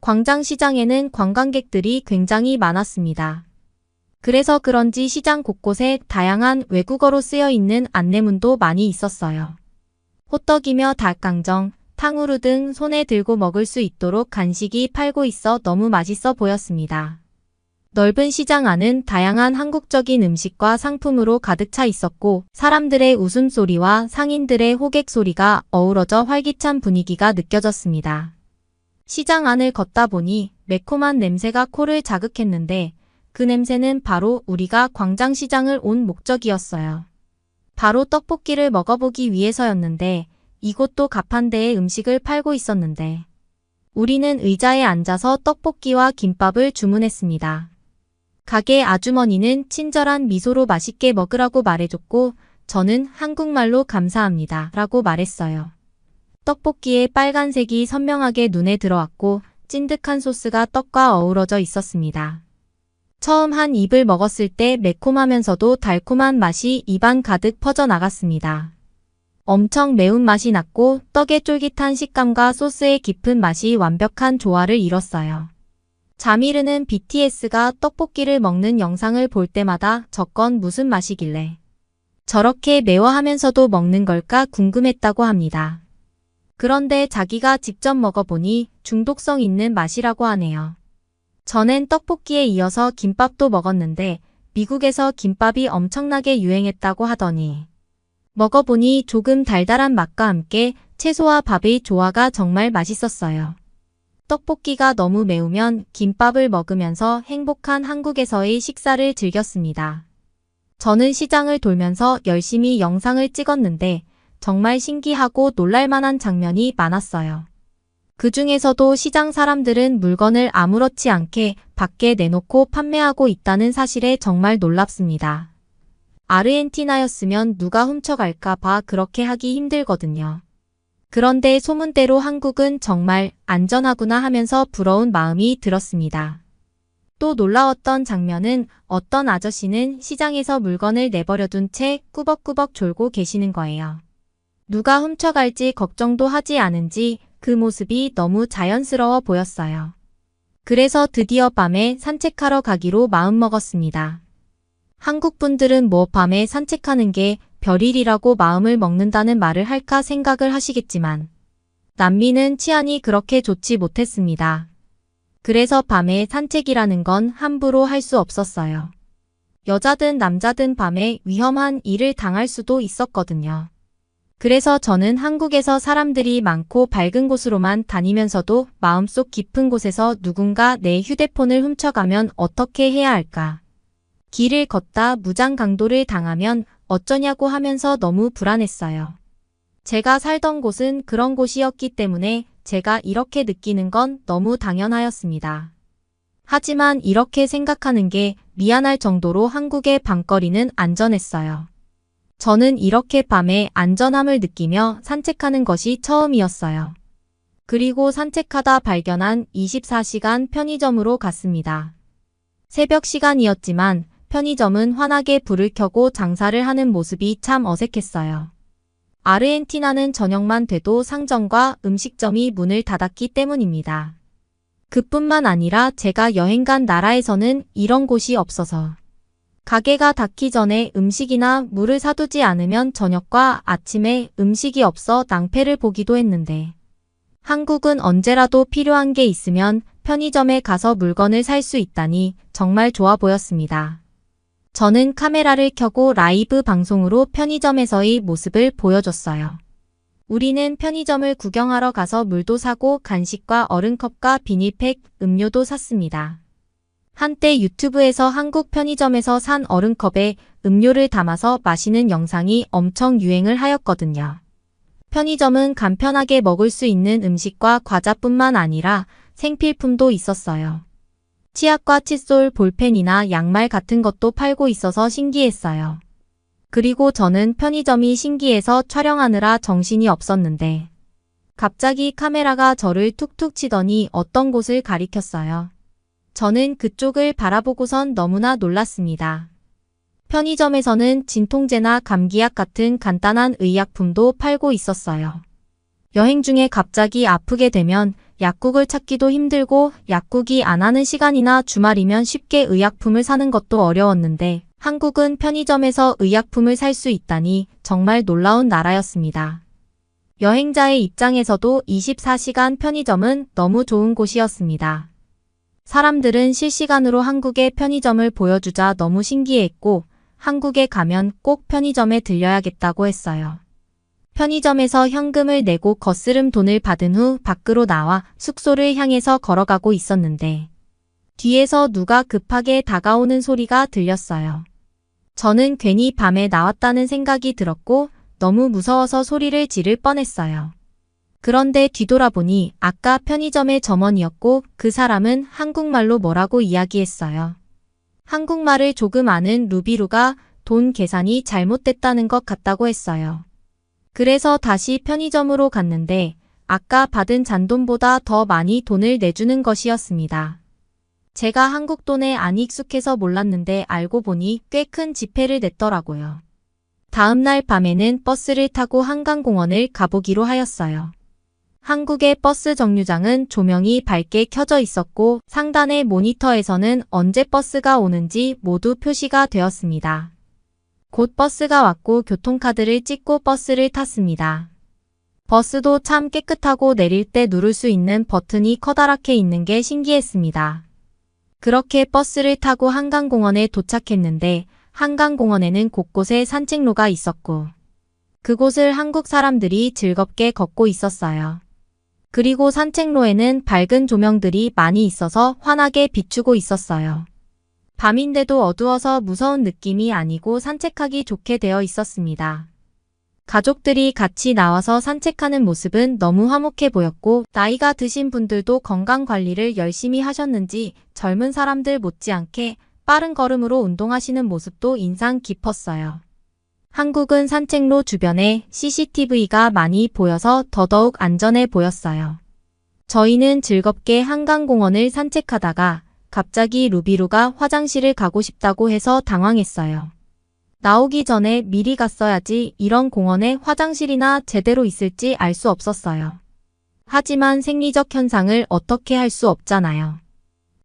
Speaker 4: 광장시장에는 관광객들이 굉장히 많았습니다. 그래서 그런지 시장 곳곳에 다양한 외국어로 쓰여 있는 안내문도 많이 있었어요. 호떡이며 닭강정, 탕후루 등 손에 들고 먹을 수 있도록 간식이 팔고 있어 너무 맛있어 보였습니다. 넓은 시장 안은 다양한 한국적인 음식과 상품으로 가득 차 있었고 사람들의 웃음소리와 상인들의 호객 소리가 어우러져 활기찬 분위기가 느껴졌습니다. 시장 안을 걷다 보니 매콤한 냄새가 코를 자극했는데 그 냄새는 바로 우리가 광장시장을 온 목적이었어요. 바로 떡볶이를 먹어보기 위해서였는데 이곳도 가판대에 음식을 팔고 있었는데 우리는 의자에 앉아서 떡볶이와 김밥을 주문했습니다. 가게 아주머니는 친절한 미소로 맛있게 먹으라고 말해줬고 저는 한국말로 감사합니다 라고 말했어요. 떡볶이의 빨간색이 선명하게 눈에 들어왔고 찐득한 소스가 떡과 어우러져 있었습니다. 처음 한 입을 먹었을 때 매콤하면서도 달콤한 맛이 입안 가득 퍼져나갔습니다. 엄청 매운맛이 났고 떡의 쫄깃한 식감과 소스의 깊은 맛이 완벽한 조화를 이뤘어요. 자미르는 BTS가 떡볶이를 먹는 영상을 볼 때마다 저건 무슨 맛이길래 저렇게 매워하면서도 먹는 걸까 궁금했다고 합니다. 그런데 자기가 직접 먹어보니 중독성 있는 맛이라고 하네요. 전엔 떡볶이에 이어서 김밥도 먹었는데 미국에서 김밥이 엄청나게 유행했다고 하더니 먹어보니 조금 달달한 맛과 함께 채소와 밥의 조화가 정말 맛있었어요. 떡볶이가 너무 매우면 김밥을 먹으면서 행복한 한국에서의 식사를 즐겼습니다. 저는 시장을 돌면서 열심히 영상을 찍었는데 정말 신기하고 놀랄만한 장면이 많았어요. 그 중에서도 시장 사람들은 물건을 아무렇지 않게 밖에 내놓고 판매하고 있다는 사실에 정말 놀랍습니다. 아르헨티나였으면 누가 훔쳐갈까 봐 그렇게 하기 힘들거든요. 그런데 소문대로 한국은 정말 안전하구나 하면서 부러운 마음이 들었습니다. 또 놀라웠던 장면은 어떤 아저씨는 시장에서 물건을 내버려둔 채 꾸벅꾸벅 졸고 계시는 거예요. 누가 훔쳐갈지 걱정도 하지 않은지 그 모습이 너무 자연스러워 보였어요. 그래서 드디어 밤에 산책하러 가기로 마음먹었습니다. 한국 분들은 뭐 밤에 산책하는 게 별일이라고 마음을 먹는다는 말을 할까 생각을 하시겠지만 남미는 치안이 그렇게 좋지 못했습니다. 그래서 밤에 산책이라는 건 함부로 할 수 없었어요. 여자든 남자든 밤에 위험한 일을 당할 수도 있었거든요. 그래서 저는 한국에서 사람들이 많고 밝은 곳으로만 다니면서도 마음속 깊은 곳에서 누군가 내 휴대폰을 훔쳐가면 어떻게 해야 할까? 길을 걷다 무장 강도를 당하면 어쩌냐고 하면서 너무 불안했어요. 제가 살던 곳은 그런 곳이었기 때문에 제가 이렇게 느끼는 건 너무 당연하였습니다. 하지만 이렇게 생각하는 게 미안할 정도로 한국의 밤거리는 안전했어요. 저는 이렇게 밤에 안전함을 느끼며 산책하는 것이 처음이었어요. 그리고 산책하다 발견한 24시간 편의점으로 갔습니다. 새벽 시간이었지만 편의점은 환하게 불을 켜고 장사를 하는 모습이 참 어색했어요. 아르헨티나는 저녁만 돼도 상점과 음식점이 문을 닫았기 때문입니다. 그뿐만 아니라 제가 여행 간 나라에서는 이런 곳이 없어서 가게가 닫기 전에 음식이나 물을 사두지 않으면 저녁과 아침에 음식이 없어 낭패를 보기도 했는데 한국은 언제라도 필요한 게 있으면 편의점에 가서 물건을 살 수 있다니 정말 좋아 보였습니다. 저는 카메라를 켜고 라이브 방송으로 편의점에서의 모습을 보여줬어요. 우리는 편의점을 구경하러 가서 물도 사고 간식과 얼음컵과 비닐팩, 음료도 샀습니다. 한때 유튜브에서 한국 편의점에서 산 얼음컵에 음료를 담아서 마시는 영상이 엄청 유행을 하였거든요. 편의점은 간편하게 먹을 수 있는 음식과 과자뿐만 아니라 생필품도 있었어요. 치약과 칫솔, 볼펜이나 양말 같은 것도 팔고 있어서 신기했어요. 그리고 저는 편의점이 신기해서 촬영하느라 정신이 없었는데 갑자기 카메라가 저를 툭툭 치더니 어떤 곳을 가리켰어요. 저는 그쪽을 바라보고선 너무나 놀랐습니다. 편의점에서는 진통제나 감기약 같은 간단한 의약품도 팔고 있었어요. 여행 중에 갑자기 아프게 되면 약국을 찾기도 힘들고 약국이 안 하는 시간이나 주말이면 쉽게 의약품을 사는 것도 어려웠는데 한국은 편의점에서 의약품을 살 수 있다니 정말 놀라운 나라였습니다. 여행자의 입장에서도 24시간 편의점은 너무 좋은 곳이었습니다. 사람들은 실시간으로 한국의 편의점을 보여주자 너무 신기해했고 한국에 가면 꼭 편의점에 들려야겠다고 했어요. 편의점에서 현금을 내고 거스름 돈을 받은 후 밖으로 나와 숙소를 향해서 걸어가고 있었는데 뒤에서 누가 급하게 다가오는 소리가 들렸어요. 저는 괜히 밤에 나왔다는 생각이 들었고 너무 무서워서 소리를 지를 뻔했어요. 그런데 뒤돌아보니 아까 편의점의 점원이었고 그 사람은 한국말로 뭐라고 이야기했어요. 한국말을 조금 아는 루비루가 돈 계산이 잘못됐다는 것 같다고 했어요. 그래서 다시 편의점으로 갔는데 아까 받은 잔돈보다 더 많이 돈을 내주는 것이었습니다. 제가 한국 돈에 안 익숙해서 몰랐는데 알고 보니 꽤 큰 지폐를 냈더라고요. 다음 날 밤에는 버스를 타고 한강공원을 가보기로 하였어요. 한국의 버스 정류장은 조명이 밝게 켜져 있었고 상단의 모니터에서는 언제 버스가 오는지 모두 표시가 되었습니다. 곧 버스가 왔고 교통카드를 찍고 버스를 탔습니다. 버스도 참 깨끗하고 내릴 때 누를 수 있는 버튼이 커다랗게 있는 게 신기했습니다. 그렇게 버스를 타고 한강공원에 도착했는데 한강공원에는 곳곳에 산책로가 있었고 그곳을 한국 사람들이 즐겁게 걷고 있었어요. 그리고 산책로에는 밝은 조명들이 많이 있어서 환하게 비추고 있었어요. 밤인데도 어두워서 무서운 느낌이 아니고 산책하기 좋게 되어 있었습니다. 가족들이 같이 나와서 산책하는 모습은 너무 화목해 보였고 나이가 드신 분들도 건강관리를 열심히 하셨는지 젊은 사람들 못지않게 빠른 걸음으로 운동하시는 모습도 인상 깊었어요. 한국은 산책로 주변에 CCTV가 많이 보여서 더더욱 안전해 보였어요. 저희는 즐겁게 한강공원을 산책하다가 갑자기 루비루가 화장실을 가고 싶다고 해서 당황했어요. 나오기 전에 미리 갔어야지 이런 공원에 화장실이나 제대로 있을지 알 수 없었어요. 하지만 생리적 현상을 어떻게 할 수 없잖아요.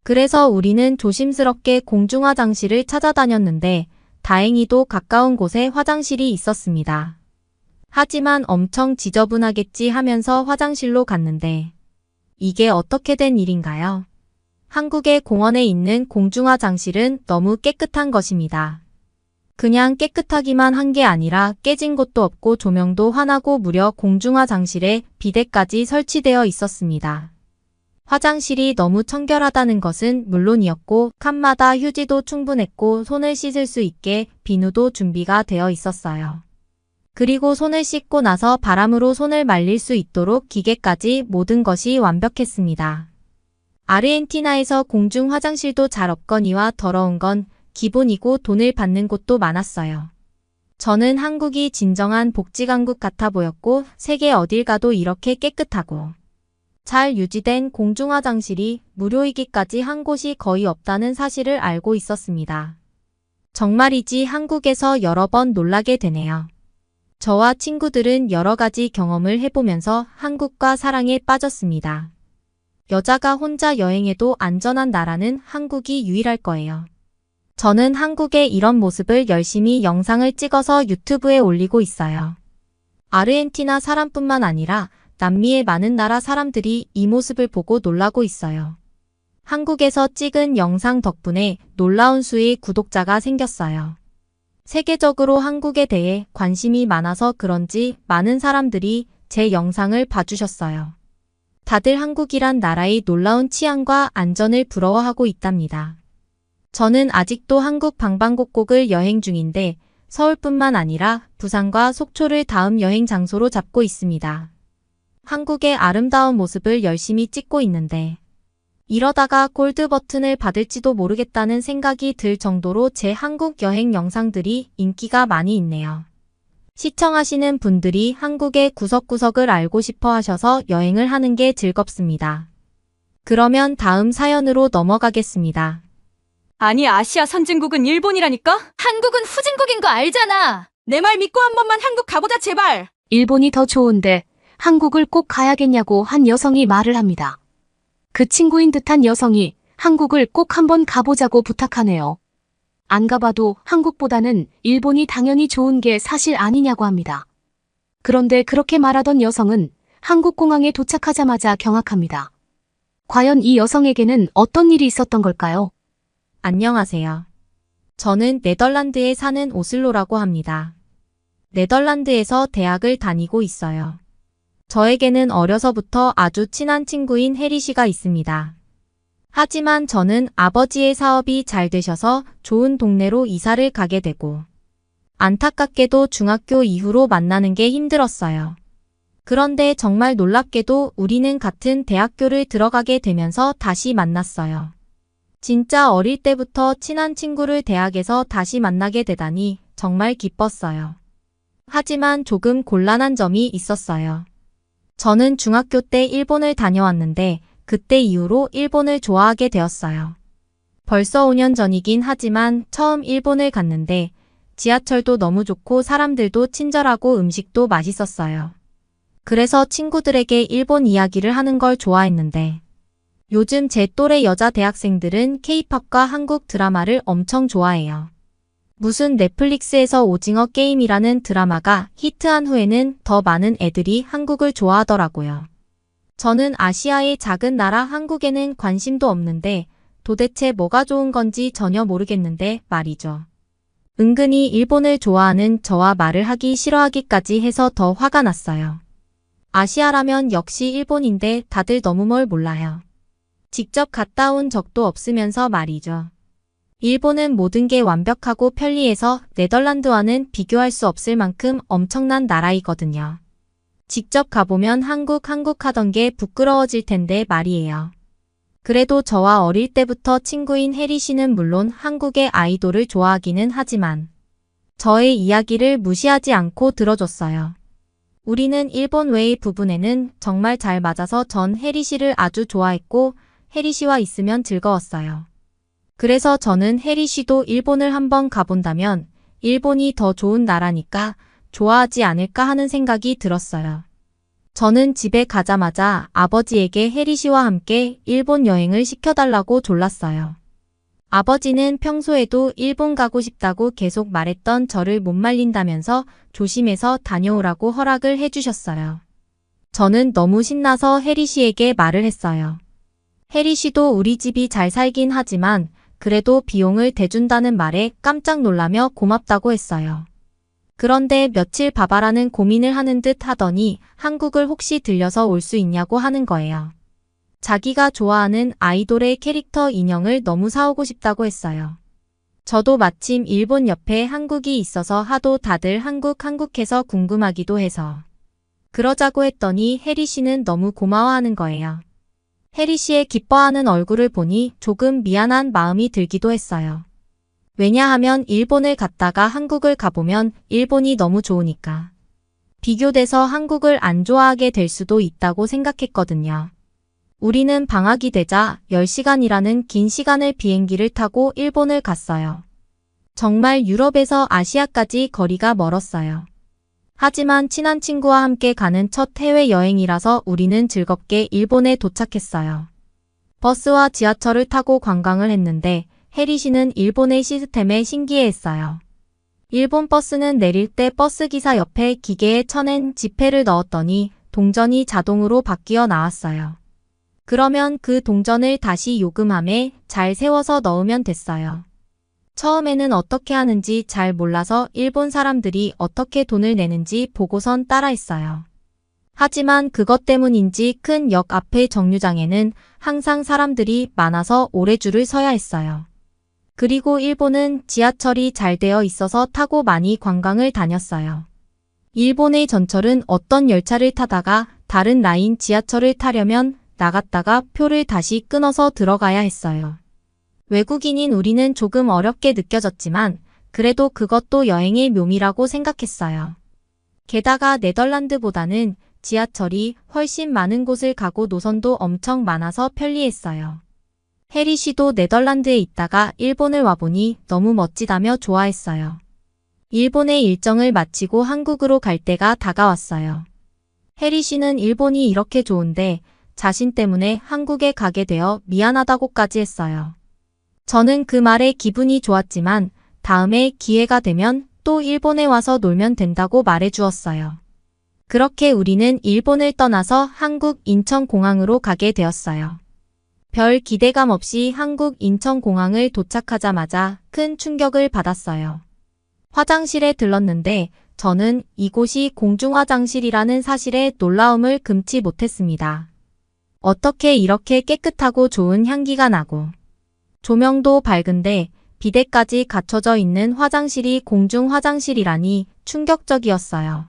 Speaker 4: 그래서 우리는 조심스럽게 공중화장실을 찾아다녔는데 다행히도 가까운 곳에 화장실이 있었습니다. 하지만 엄청 지저분하겠지 하면서 화장실로 갔는데 이게 어떻게 된 일인가요? 한국의 공원에 있는 공중화장실은 너무 깨끗한 것입니다. 그냥 깨끗하기만 한 게 아니라 깨진 곳도 없고 조명도 환하고 무려 공중화장실에 비데까지 설치되어 있었습니다. 화장실이 너무 청결하다는 것은 물론이었고 칸마다 휴지도 충분했고 손을 씻을 수 있게 비누도 준비가 되어 있었어요. 그리고 손을 씻고 나서 바람으로 손을 말릴 수 있도록 기계까지 모든 것이 완벽했습니다. 아르헨티나에서 공중 화장실도 잘 없거니와 더러운 건 기본이고 돈을 받는 곳도 많았어요. 저는 한국이 진정한 복지강국 같아 보였고 세계 어딜 가도 이렇게 깨끗하고 잘 유지된 공중화장실이 무료이기까지 한 곳이 거의 없다는 사실을 알고 있었습니다. 정말이지 한국에서 여러 번 놀라게 되네요. 저와 친구들은 여러 가지 경험을 해보면서 한국과 사랑에 빠졌습니다. 여자가 혼자 여행해도 안전한 나라는 한국이 유일할 거예요. 저는 한국의 이런 모습을 열심히 영상을 찍어서 유튜브에 올리고 있어요. 아르헨티나 사람뿐만 아니라 남미의 많은 나라 사람들이 이 모습을 보고 놀라고 있어요. 한국에서 찍은 영상 덕분에 놀라운 수의 구독자가 생겼어요. 세계적으로 한국에 대해 관심이 많아서 그런지 많은 사람들이 제 영상을 봐주셨어요. 다들 한국이란 나라의 놀라운 치안과 안전을 부러워하고 있답니다. 저는 아직도 한국 방방곡곡을 여행 중인데 서울뿐만 아니라 부산과 속초를 다음 여행 장소로 잡고 있습니다. 한국의 아름다운 모습을 열심히 찍고 있는데 이러다가 골드 버튼을 받을지도 모르겠다는 생각이 들 정도로 제 한국 여행 영상들이 인기가 많이 있네요. 시청하시는 분들이 한국의 구석구석을 알고 싶어 하셔서 여행을 하는 게 즐겁습니다. 그러면 다음 사연으로 넘어가겠습니다.
Speaker 1: 아니, 아시아 선진국은 일본이라니까? 한국은 후진국인 거 알잖아. 내 말 믿고 한 번만 한국 가보자, 제발.
Speaker 3: 일본이 더 좋은데 한국을 꼭 가야겠냐고 한 여성이 말을 합니다. 그 친구인 듯한 여성이 한국을 꼭 한번 가보자고 부탁하네요. 안 가봐도 한국보다는 일본이 당연히 좋은 게 사실 아니냐고 합니다. 그런데 그렇게 말하던 여성은 한국 공항에 도착하자마자 경악합니다. 과연 이 여성에게는 어떤 일이 있었던 걸까요?
Speaker 4: 안녕하세요. 저는 네덜란드에 사는 오슬로라고 합니다. 네덜란드에서 대학을 다니고 있어요. 저에게는 어려서부터 아주 친한 친구인 혜리 씨가 있습니다. 하지만 저는 아버지의 사업이 잘 되셔서 좋은 동네로 이사를 가게 되고 안타깝게도 중학교 이후로 만나는 게 힘들었어요. 그런데 정말 놀랍게도 우리는 같은 대학교를 들어가게 되면서 다시 만났어요. 진짜 어릴 때부터 친한 친구를 대학에서 다시 만나게 되다니 정말 기뻤어요. 하지만 조금 곤란한 점이 있었어요. 저는 중학교 때 일본을 다녀왔는데 그때 이후로 일본을 좋아하게 되었어요. 벌써 5년 전이긴 하지만 처음 일본을 갔는데 지하철도 너무 좋고 사람들도 친절하고 음식도 맛있었어요. 그래서 친구들에게 일본 이야기를 하는 걸 좋아했는데 요즘 제 또래 여자 대학생들은 K-팝과 한국 드라마를 엄청 좋아해요. 무슨 넷플릭스에서 오징어 게임이라는 드라마가 히트한 후에는 더 많은 애들이 한국을 좋아하더라고요. 저는 아시아의 작은 나라 한국에는 관심도 없는데 도대체 뭐가 좋은 건지 전혀 모르겠는데 말이죠. 은근히 일본을 좋아하는 저와 말을 하기 싫어하기까지 해서 더 화가 났어요. 아시아라면 역시 일본인데 다들 너무 뭘 몰라요. 직접 갔다 온 적도 없으면서 말이죠. 일본은 모든 게 완벽하고 편리해서 네덜란드와는 비교할 수 없을 만큼 엄청난 나라이거든요. 직접 가보면 한국 하던 게 부끄러워질 텐데 말이에요. 그래도 저와 어릴 때부터 친구인 혜리 씨는 물론 한국의 아이돌을 좋아하기는 하지만 저의 이야기를 무시하지 않고 들어줬어요. 우리는 일본 외의 부분에는 정말 잘 맞아서 전 혜리 씨를 아주 좋아했고 혜리 씨와 있으면 즐거웠어요. 그래서 저는 혜리 씨도 일본을 한번 가본다면 일본이 더 좋은 나라니까 좋아하지 않을까 하는 생각이 들었어요. 저는 집에 가자마자 아버지에게 혜리 씨와 함께 일본 여행을 시켜달라고 졸랐어요. 아버지는 평소에도 일본 가고 싶다고 계속 말했던 저를 못 말린다면서 조심해서 다녀오라고 허락을 해주셨어요. 저는 너무 신나서 혜리 씨에게 말을 했어요. 혜리 씨도 우리 집이 잘 살긴 하지만 그래도 비용을 대준다는 말에 깜짝 놀라며 고맙다고 했어요. 그런데 며칠 봐봐라는 고민을 하는 듯 하더니 한국을 혹시 들려서 올 수 있냐고 하는 거예요. 자기가 좋아하는 아이돌의 캐릭터 인형을 너무 사오고 싶다고 했어요. 저도 마침 일본 옆에 한국이 있어서 하도 다들 한국해서 궁금하기도 해서 그러자고 했더니 혜리 씨는 너무 고마워하는 거예요. 혜리 씨의 기뻐하는 얼굴을 보니 조금 미안한 마음이 들기도 했어요. 왜냐하면 일본을 갔다가 한국을 가보면 일본이 너무 좋으니까. 비교돼서 한국을 안 좋아하게 될 수도 있다고 생각했거든요. 우리는 방학이 되자 10시간이라는 긴 시간을 비행기를 타고 일본을 갔어요. 정말 유럽에서 아시아까지 거리가 멀었어요. 하지만 친한 친구와 함께 가는 첫 해외여행이라서 우리는 즐겁게 일본에 도착했어요. 버스와 지하철을 타고 관광을 했는데 혜리 씨는 일본의 시스템에 신기해했어요. 일본 버스는 내릴 때 버스기사 옆에 기계에 쳐낸 지폐를 넣었더니 동전이 자동으로 바뀌어 나왔어요. 그러면 그 동전을 다시 요금함에 잘 세워서 넣으면 됐어요. 처음에는 어떻게 하는지 잘 몰라서 일본 사람들이 어떻게 돈을 내는지 보고선 따라했어요. 하지만 그것 때문인지 큰 역 앞의 정류장에는 항상 사람들이 많아서 오래 줄을 서야 했어요. 그리고 일본은 지하철이 잘 되어 있어서 타고 많이 관광을 다녔어요. 일본의 전철은 어떤 열차를 타다가 다른 라인 지하철을 타려면 나갔다가 표를 다시 끊어서 들어가야 했어요. 외국인인 우리는 조금 어렵게 느껴졌지만 그래도 그것도 여행의 묘미라고 생각했어요. 게다가 네덜란드보다는 지하철이 훨씬 많은 곳을 가고 노선도 엄청 많아서 편리했어요. 혜리 씨도 네덜란드에 있다가 일본을 와보니 너무 멋지다며 좋아했어요. 일본의 일정을 마치고 한국으로 갈 때가 다가왔어요. 혜리 씨는 일본이 이렇게 좋은데 자신 때문에 한국에 가게 되어 미안하다고까지 했어요. 저는 그 말에 기분이 좋았지만 다음에 기회가 되면 또 일본에 와서 놀면 된다고 말해주었어요. 그렇게 우리는 일본을 떠나서 한국 인천공항으로 가게 되었어요. 별 기대감 없이 한국 인천공항을 도착하자마자 큰 충격을 받았어요. 화장실에 들렀는데 저는 이곳이 공중화장실이라는 사실에 놀라움을 금치 못했습니다. 어떻게 이렇게 깨끗하고 좋은 향기가 나고 조명도 밝은데 비데까지 갖춰져 있는 화장실이 공중 화장실이라니 충격적이었어요.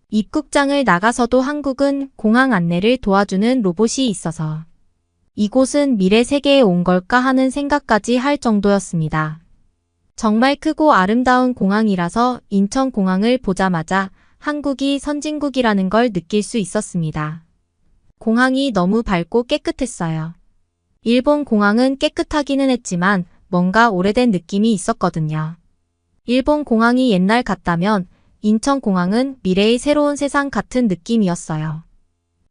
Speaker 4: 입국장을 나가서도 한국은 공항 안내를 도와주는 로봇이 있어서 이곳은 미래 세계에 온 걸까 하는 생각까지 할 정도였습니다. 정말 크고 아름다운 공항이라서 인천공항을 보자마자 한국이 선진국이라는 걸 느낄 수 있었습니다. 공항이 너무 밝고 깨끗했어요. 일본 공항은 깨끗하기는 했지만 뭔가 오래된 느낌이 있었거든요. 일본 공항이 옛날 같다면 인천공항은 미래의 새로운 세상 같은 느낌이었어요.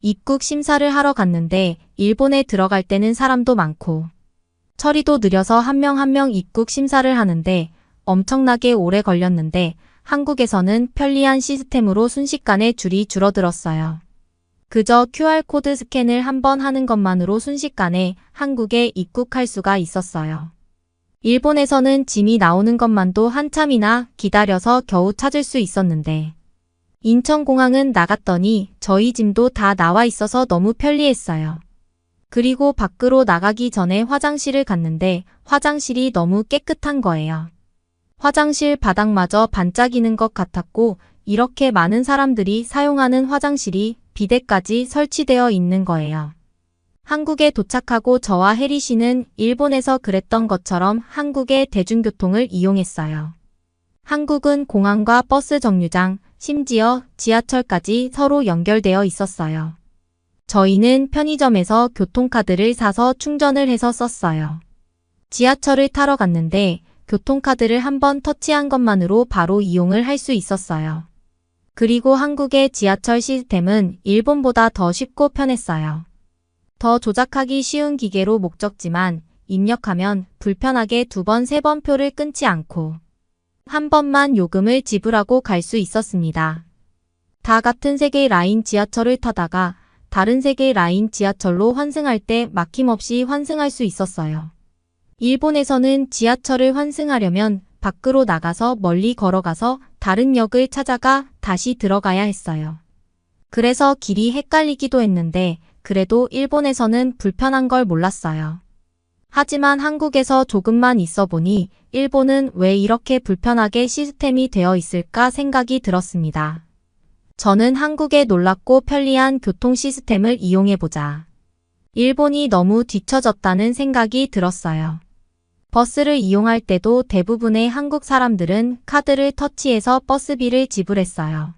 Speaker 4: 입국 심사를 하러 갔는데 일본에 들어갈 때는 사람도 많고 처리도 느려서 한 명 한 명 입국 심사를 하는데 엄청나게 오래 걸렸는데 한국에서는 편리한 시스템으로 순식간에 줄이 줄어들었어요. 그저 QR코드 스캔을 한번 하는 것만으로 순식간에 한국에 입국할 수가 있었어요. 일본에서는 짐이 나오는 것만도 한참이나 기다려서 겨우 찾을 수 있었는데 인천공항은 나갔더니 저희 짐도 다 나와 있어서 너무 편리했어요. 그리고 밖으로 나가기 전에 화장실을 갔는데 화장실이 너무 깨끗한 거예요. 화장실 바닥마저 반짝이는 것 같았고 이렇게 많은 사람들이 사용하는 화장실이 비데까지 설치되어 있는 거예요. 한국에 도착하고 저와 혜리 씨는 일본에서 그랬던 것처럼 한국의 대중교통을 이용했어요. 한국은 공항과 버스 정류장, 심지어 지하철까지 서로 연결되어 있었어요. 저희는 편의점에서 교통카드를 사서 충전을 해서 썼어요. 지하철을 타러 갔는데 교통카드를 한번 터치한 것만으로 바로 이용을 할 수 있었어요. 그리고 한국의 지하철 시스템은 일본보다 더 쉽고 편했어요. 더 조작하기 쉬운 기계로 목적지만 입력하면 불편하게 2번, 3번 표를 끊지 않고 한 번만 요금을 지불하고 갈 수 있었습니다. 다 같은 색의 라인 지하철을 타다가 다른 색의 라인 지하철로 환승할 때 막힘없이 환승할 수 있었어요. 일본에서는 지하철을 환승하려면 밖으로 나가서 멀리 걸어가서 다른 역을 찾아가 다시 들어가야 했어요. 그래서 길이 헷갈리기도 했는데 그래도 일본에서는 불편한 걸 몰랐어요. 하지만 한국에서 조금만 있어 보니 일본은 왜 이렇게 불편하게 시스템이 되어 있을까 생각이 들었습니다. 저는 한국의 놀랍고 편리한 교통 시스템을 이용해보자. 일본이 너무 뒤처졌다는 생각이 들었어요. 버스를 이용할 때도 대부분의 한국 사람들은 카드를 터치해서 버스비를 지불했어요.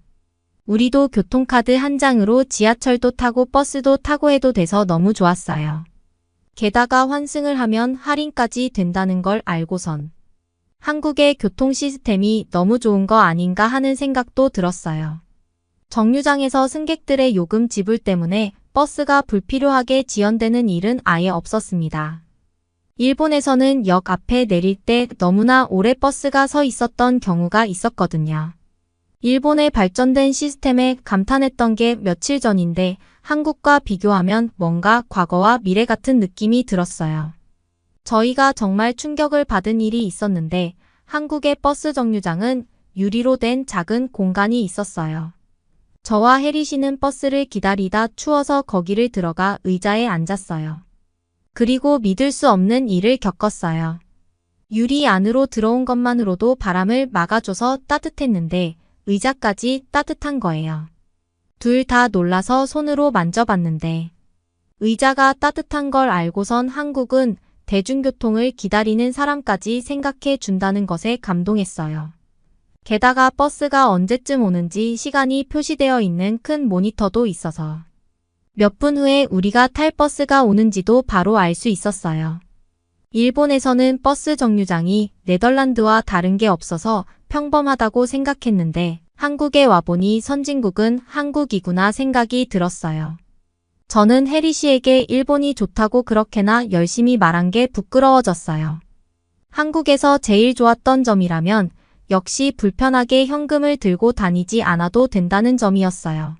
Speaker 4: 우리도 교통카드 한 장으로 지하철도 타고 버스도 타고 해도 돼서 너무 좋았어요. 게다가 환승을 하면 할인까지 된다는 걸 알고선 한국의 교통 시스템이 너무 좋은 거 아닌가 하는 생각도 들었어요. 정류장에서 승객들의 요금 지불 때문에 버스가 불필요하게 지연되는 일은 아예 없었습니다. 일본에서는 역 앞에 내릴 때 너무나 오래 버스가 서 있었던 경우가 있었거든요. 일본의 발전된 시스템에 감탄했던 게 며칠 전인데 한국과 비교하면 뭔가 과거와 미래 같은 느낌이 들었어요. 저희가 정말 충격을 받은 일이 있었는데 한국의 버스 정류장은 유리로 된 작은 공간이 있었어요. 저와 혜리 씨는 버스를 기다리다 추워서 거기를 들어가 의자에 앉았어요. 그리고 믿을 수 없는 일을 겪었어요. 유리 안으로 들어온 것만으로도 바람을 막아줘서 따뜻했는데 의자까지 따뜻한 거예요. 둘 다 놀라서 손으로 만져봤는데 의자가 따뜻한 걸 알고선 한국은 대중교통을 기다리는 사람까지 생각해 준다는 것에 감동했어요. 게다가 버스가 언제쯤 오는지 시간이 표시되어 있는 큰 모니터도 있어서 몇 분 후에 우리가 탈 버스가 오는지도 바로 알 수 있었어요. 일본에서는 버스 정류장이 네덜란드와 다른 게 없어서 평범하다고 생각했는데 한국에 와보니 선진국은 한국이구나 생각이 들었어요. 저는 혜리 씨에게 일본이 좋다고 그렇게나 열심히 말한 게 부끄러워졌어요. 한국에서 제일 좋았던 점이라면 역시 불편하게 현금을 들고 다니지 않아도 된다는 점이었어요.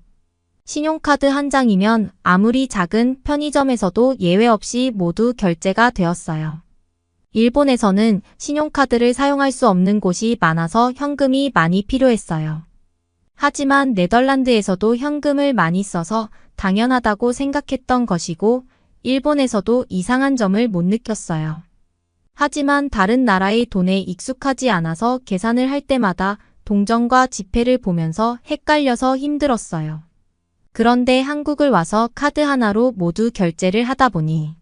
Speaker 4: 신용카드 한 장이면 아무리 작은 편의점에서도 예외 없이 모두 결제가 되었어요. 일본에서는 신용카드를 사용할 수 없는 곳이 많아서 현금이 많이 필요했어요. 하지만 네덜란드에서도 현금을 많이 써서 당연하다고 생각했던 것이고 일본에서도 이상한 점을 못 느꼈어요. 하지만 다른 나라의 돈에 익숙하지 않아서 계산을 할 때마다 동전과 지폐를 보면서 헷갈려서 힘들었어요. 그런데 한국을 와서 카드 하나로 모두 결제를 하다 보니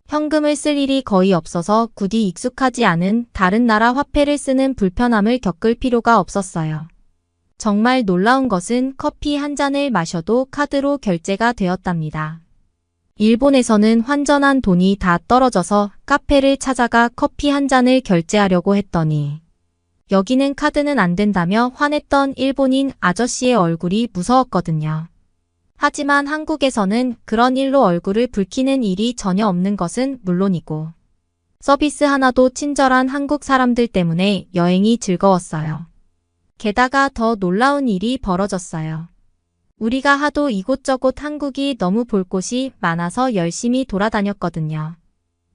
Speaker 4: 현금을 쓸 일이 거의 없어서 굳이 익숙하지 않은 다른 나라 화폐를 쓰는 불편함을 겪을 필요가 없었어요. 정말 놀라운 것은 커피 한 잔을 마셔도 카드로 결제가 되었답니다. 일본에서는 환전한 돈이 다 떨어져서 카페를 찾아가 커피 한 잔을 결제하려고 했더니 여기는 카드는 안 된다며 화냈던 일본인 아저씨의 얼굴이 무서웠거든요. 하지만 한국에서는 그런 일로 얼굴을 붉히는 일이 전혀 없는 것은 물론이고 서비스 하나도 친절한 한국 사람들 때문에 여행이 즐거웠어요. 게다가 더 놀라운 일이 벌어졌어요. 우리가 하도 이곳저곳 한국이 너무 볼 곳이 많아서 열심히 돌아다녔거든요.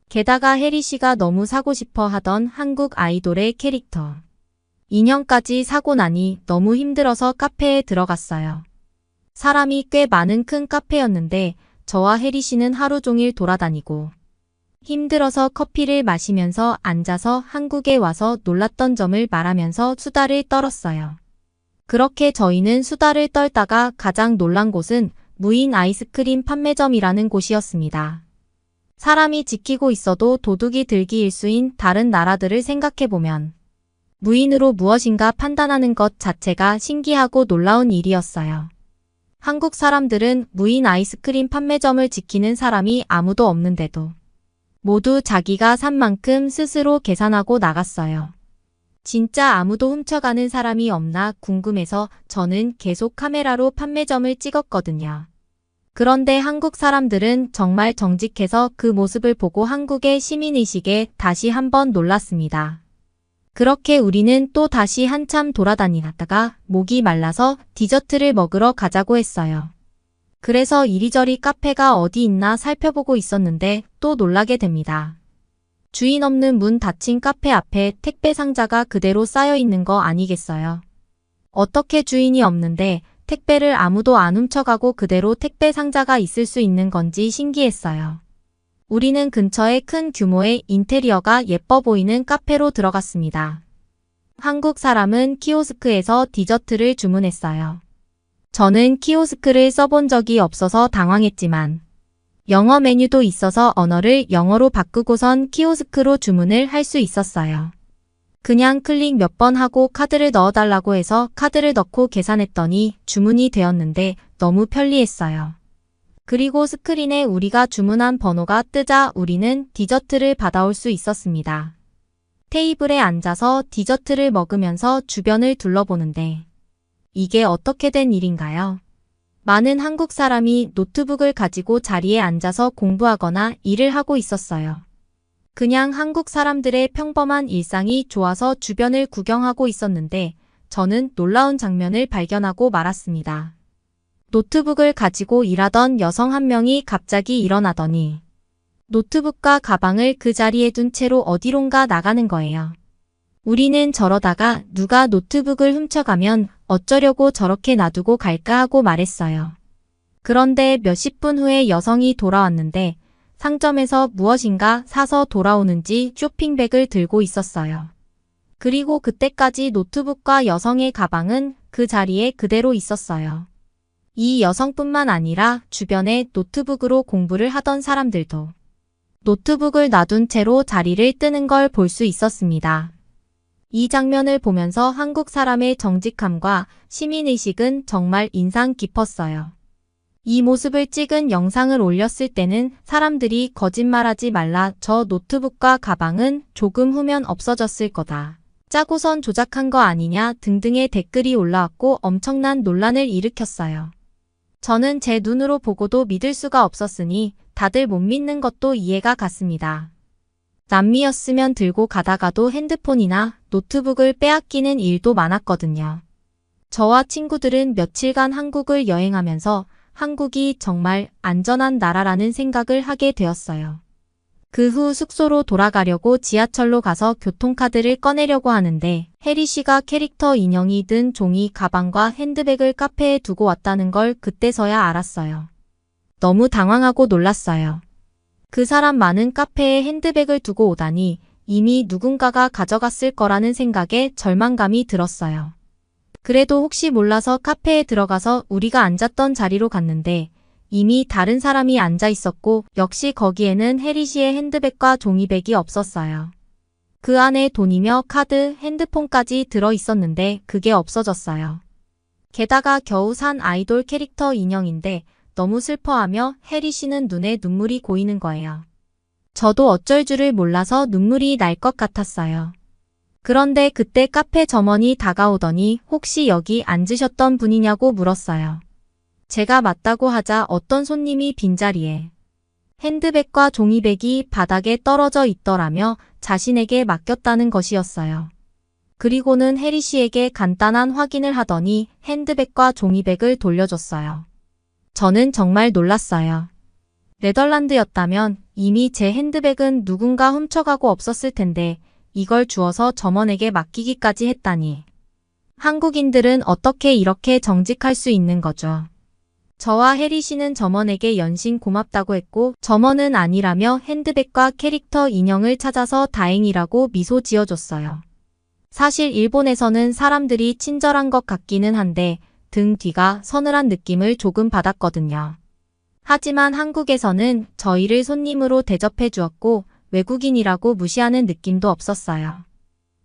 Speaker 4: 게다가 혜리 씨가 너무 사고 싶어 하던 한국 아이돌의 캐릭터 인형까지 사고 나니 너무 힘들어서 카페에 들어갔어요. 사람이 꽤 많은 큰 카페였는데 저와 혜리 씨는 하루 종일 돌아다니고 힘들어서 커피를 마시면서 앉아서 한국에 와서 놀랐던 점을 말하면서 수다를 떨었어요. 그렇게 저희는 수다를 떨다가 가장 놀란 곳은 무인 아이스크림 판매점이라는 곳이었습니다. 사람이 지키고 있어도 도둑이 들기 일수인 다른 나라들을 생각해보면 무인으로 무엇인가 판단하는 것 자체가 신기하고 놀라운 일이었어요. 한국 사람들은 무인 아이스크림 판매점을 지키는 사람이 아무도 없는데도 모두 자기가 산 만큼 스스로 계산하고 나갔어요. 진짜 아무도 훔쳐가는 사람이 없나 궁금해서 저는 계속 카메라로 판매점을 찍었거든요. 그런데 한국 사람들은 정말 정직해서 그 모습을 보고 한국의 시민의식에 다시 한번 놀랐습니다. 그렇게 우리는 또 다시 한참 돌아다니다가 목이 말라서 디저트를 먹으러 가자고 했어요. 그래서 이리저리 카페가 어디 있나 살펴보고 있었는데 또 놀라게 됩니다. 주인 없는 문 닫힌 카페 앞에 택배 상자가 그대로 쌓여 있는 거 아니겠어요? 어떻게 주인이 없는데 택배를 아무도 안 훔쳐가고 그대로 택배 상자가 있을 수 있는 건지 신기했어요. 우리는 근처에 큰 규모의 인테리어가 예뻐 보이는 카페로 들어갔습니다. 한국 사람은 키오스크에서 디저트를 주문했어요. 저는 키오스크를 써본 적이 없어서 당황했지만 영어 메뉴도 있어서 언어를 영어로 바꾸고선 키오스크로 주문을 할 수 있었어요. 그냥 클릭 몇 번 하고 카드를 넣어달라고 해서 카드를 넣고 계산했더니 주문이 되었는데 너무 편리했어요. 그리고 스크린에 우리가 주문한 번호가 뜨자 우리는 디저트를 받아올 수 있었습니다. 테이블에 앉아서 디저트를 먹으면서 주변을 둘러보는데 이게 어떻게 된 일인가요? 많은 한국 사람이 노트북을 가지고 자리에 앉아서 공부하거나 일을 하고 있었어요. 그냥 한국 사람들의 평범한 일상이 좋아서 주변을 구경하고 있었는데 저는 놀라운 장면을 발견하고 말았습니다. 노트북을 가지고 일하던 여성 한 명이 갑자기 일어나더니 노트북과 가방을 그 자리에 둔 채로 어디론가 나가는 거예요. 우리는 저러다가 누가 노트북을 훔쳐가면 어쩌려고 저렇게 놔두고 갈까 하고 말했어요. 그런데 몇십 분 후에 여성이 돌아왔는데 상점에서 무엇인가 사서 돌아오는지 쇼핑백을 들고 있었어요. 그리고 그때까지 노트북과 여성의 가방은 그 자리에 그대로 있었어요. 이 여성뿐만 아니라 주변에 노트북으로 공부를 하던 사람들도 노트북을 놔둔 채로 자리를 뜨는 걸 볼 수 있었습니다. 이 장면을 보면서 한국 사람의 정직함과 시민의식은 정말 인상 깊었어요. 이 모습을 찍은 영상을 올렸을 때는 사람들이 거짓말하지 말라, 저 노트북과 가방은 조금 후면 없어졌을 거다, 짜고선 조작한 거 아니냐 등등의 댓글이 올라왔고 엄청난 논란을 일으켰어요. 저는 제 눈으로 보고도 믿을 수가 없었으니 다들 못 믿는 것도 이해가 갔습니다. 남미였으면 들고 가다가도 핸드폰이나 노트북을 빼앗기는 일도 많았거든요. 저와 친구들은 며칠간 한국을 여행하면서 한국이 정말 안전한 나라라는 생각을 하게 되었어요. 그 후 숙소로 돌아가려고 지하철로 가서 교통카드를 꺼내려고 하는데 혜리 씨가 캐릭터 인형이 든 종이 가방과 핸드백을 카페에 두고 왔다는 걸 그때서야 알았어요. 너무 당황하고 놀랐어요. 그 사람 많은 카페에 핸드백을 두고 오다니 이미 누군가가 가져갔을 거라는 생각에 절망감이 들었어요. 그래도 혹시 몰라서 카페에 들어가서 우리가 앉았던 자리로 갔는데 이미 다른 사람이 앉아 있었고 역시 거기에는 혜리 씨의 핸드백과 종이백이 없었어요. 그 안에 돈이며 카드, 핸드폰까지 들어 있었는데 그게 없어졌어요. 게다가 겨우 산 아이돌 캐릭터 인형인데 너무 슬퍼하며 혜리 씨는 눈에 눈물이 고이는 거예요. 저도 어쩔 줄을 몰라서 눈물이 날 것 같았어요. 그런데 그때 카페 점원이 다가오더니 혹시 여기 앉으셨던 분이냐고 물었어요. 제가 맞다고 하자 어떤 손님이 빈자리에 핸드백과 종이백이 바닥에 떨어져 있더라며 자신에게 맡겼다는 것이었어요. 그리고는 혜리 씨에게 간단한 확인을 하더니 핸드백과 종이백을 돌려줬어요. 저는 정말 놀랐어요. 네덜란드였다면 이미 제 핸드백은 누군가 훔쳐가고 없었을 텐데 이걸 주어서 점원에게 맡기기까지 했다니. 한국인들은 어떻게 이렇게 정직할 수 있는 거죠? 저와 혜리 씨는 점원에게 연신 고맙다고 했고 점원은 아니라며 핸드백과 캐릭터 인형을 찾아서 다행이라고 미소 지어줬어요. 사실 일본에서는 사람들이 친절한 것 같기는 한데 등 뒤가 서늘한 느낌을 조금 받았거든요. 하지만 한국에서는 저희를 손님으로 대접해 주었고 외국인이라고 무시하는 느낌도 없었어요.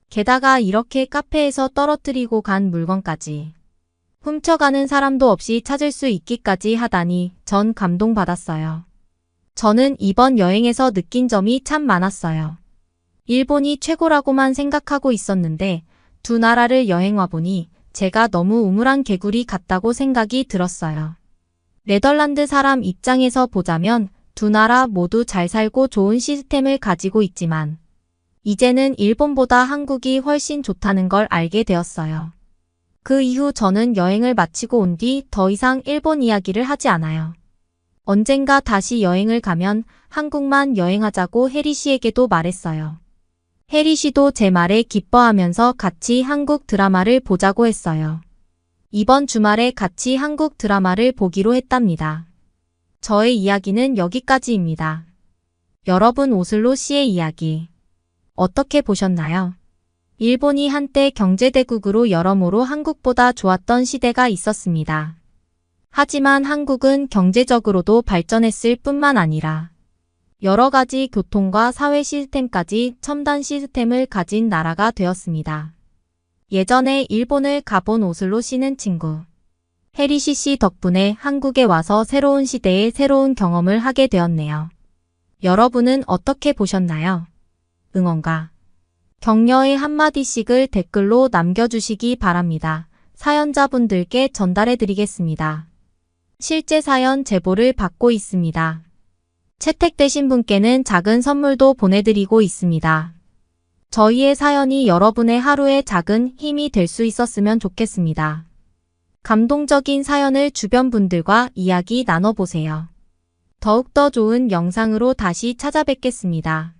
Speaker 4: 게다가 이렇게 카페에서 떨어뜨리고 간 물건까지 훔쳐가는 사람도 없이 찾을 수 있기까지 하다니 전 감동받았어요. 저는 이번 여행에서 느낀 점이 참 많았어요. 일본이 최고라고만 생각하고 있었는데 두 나라를 여행 와보니 제가 너무 우물한 개구리 같다고 생각이 들었어요. 네덜란드 사람 입장에서 보자면 두 나라 모두 잘 살고 좋은 시스템을 가지고 있지만 이제는 일본보다 한국이 훨씬 좋다는 걸 알게 되었어요. 그 이후 저는 여행을 마치고 온 뒤 더 이상 일본 이야기를 하지 않아요. 언젠가 다시 여행을 가면 한국만 여행하자고 혜리 씨에게도 말했어요. 혜리 씨도 제 말에 기뻐하면서 같이 한국 드라마를 보자고 했어요. 이번 주말에 같이 한국 드라마를 보기로 했답니다. 저의 이야기는 여기까지입니다. 여러분 오슬로 씨의 이야기 어떻게 보셨나요? 일본이 한때 경제대국으로 여러모로 한국보다 좋았던 시대가 있었습니다. 하지만 한국은 경제적으로도 발전했을 뿐만 아니라 여러 가지 교통과 사회 시스템까지 첨단 시스템을 가진 나라가 되었습니다. 예전에 일본을 가본 오슬로 씨는 친구 해리시 씨 덕분에 한국에 와서 새로운 시대의 새로운 경험을 하게 되었네요. 여러분은 어떻게 보셨나요? 응원과 격려의 한마디씩을 댓글로 남겨주시기 바랍니다. 사연자분들께 전달해드리겠습니다. 실제 사연 제보를 받고 있습니다. 채택되신 분께는 작은 선물도 보내드리고 있습니다. 저희의 사연이 여러분의 하루의 작은 힘이 될 수 있었으면 좋겠습니다. 감동적인 사연을 주변 분들과 이야기 나눠보세요. 더욱더 좋은 영상으로 다시 찾아뵙겠습니다.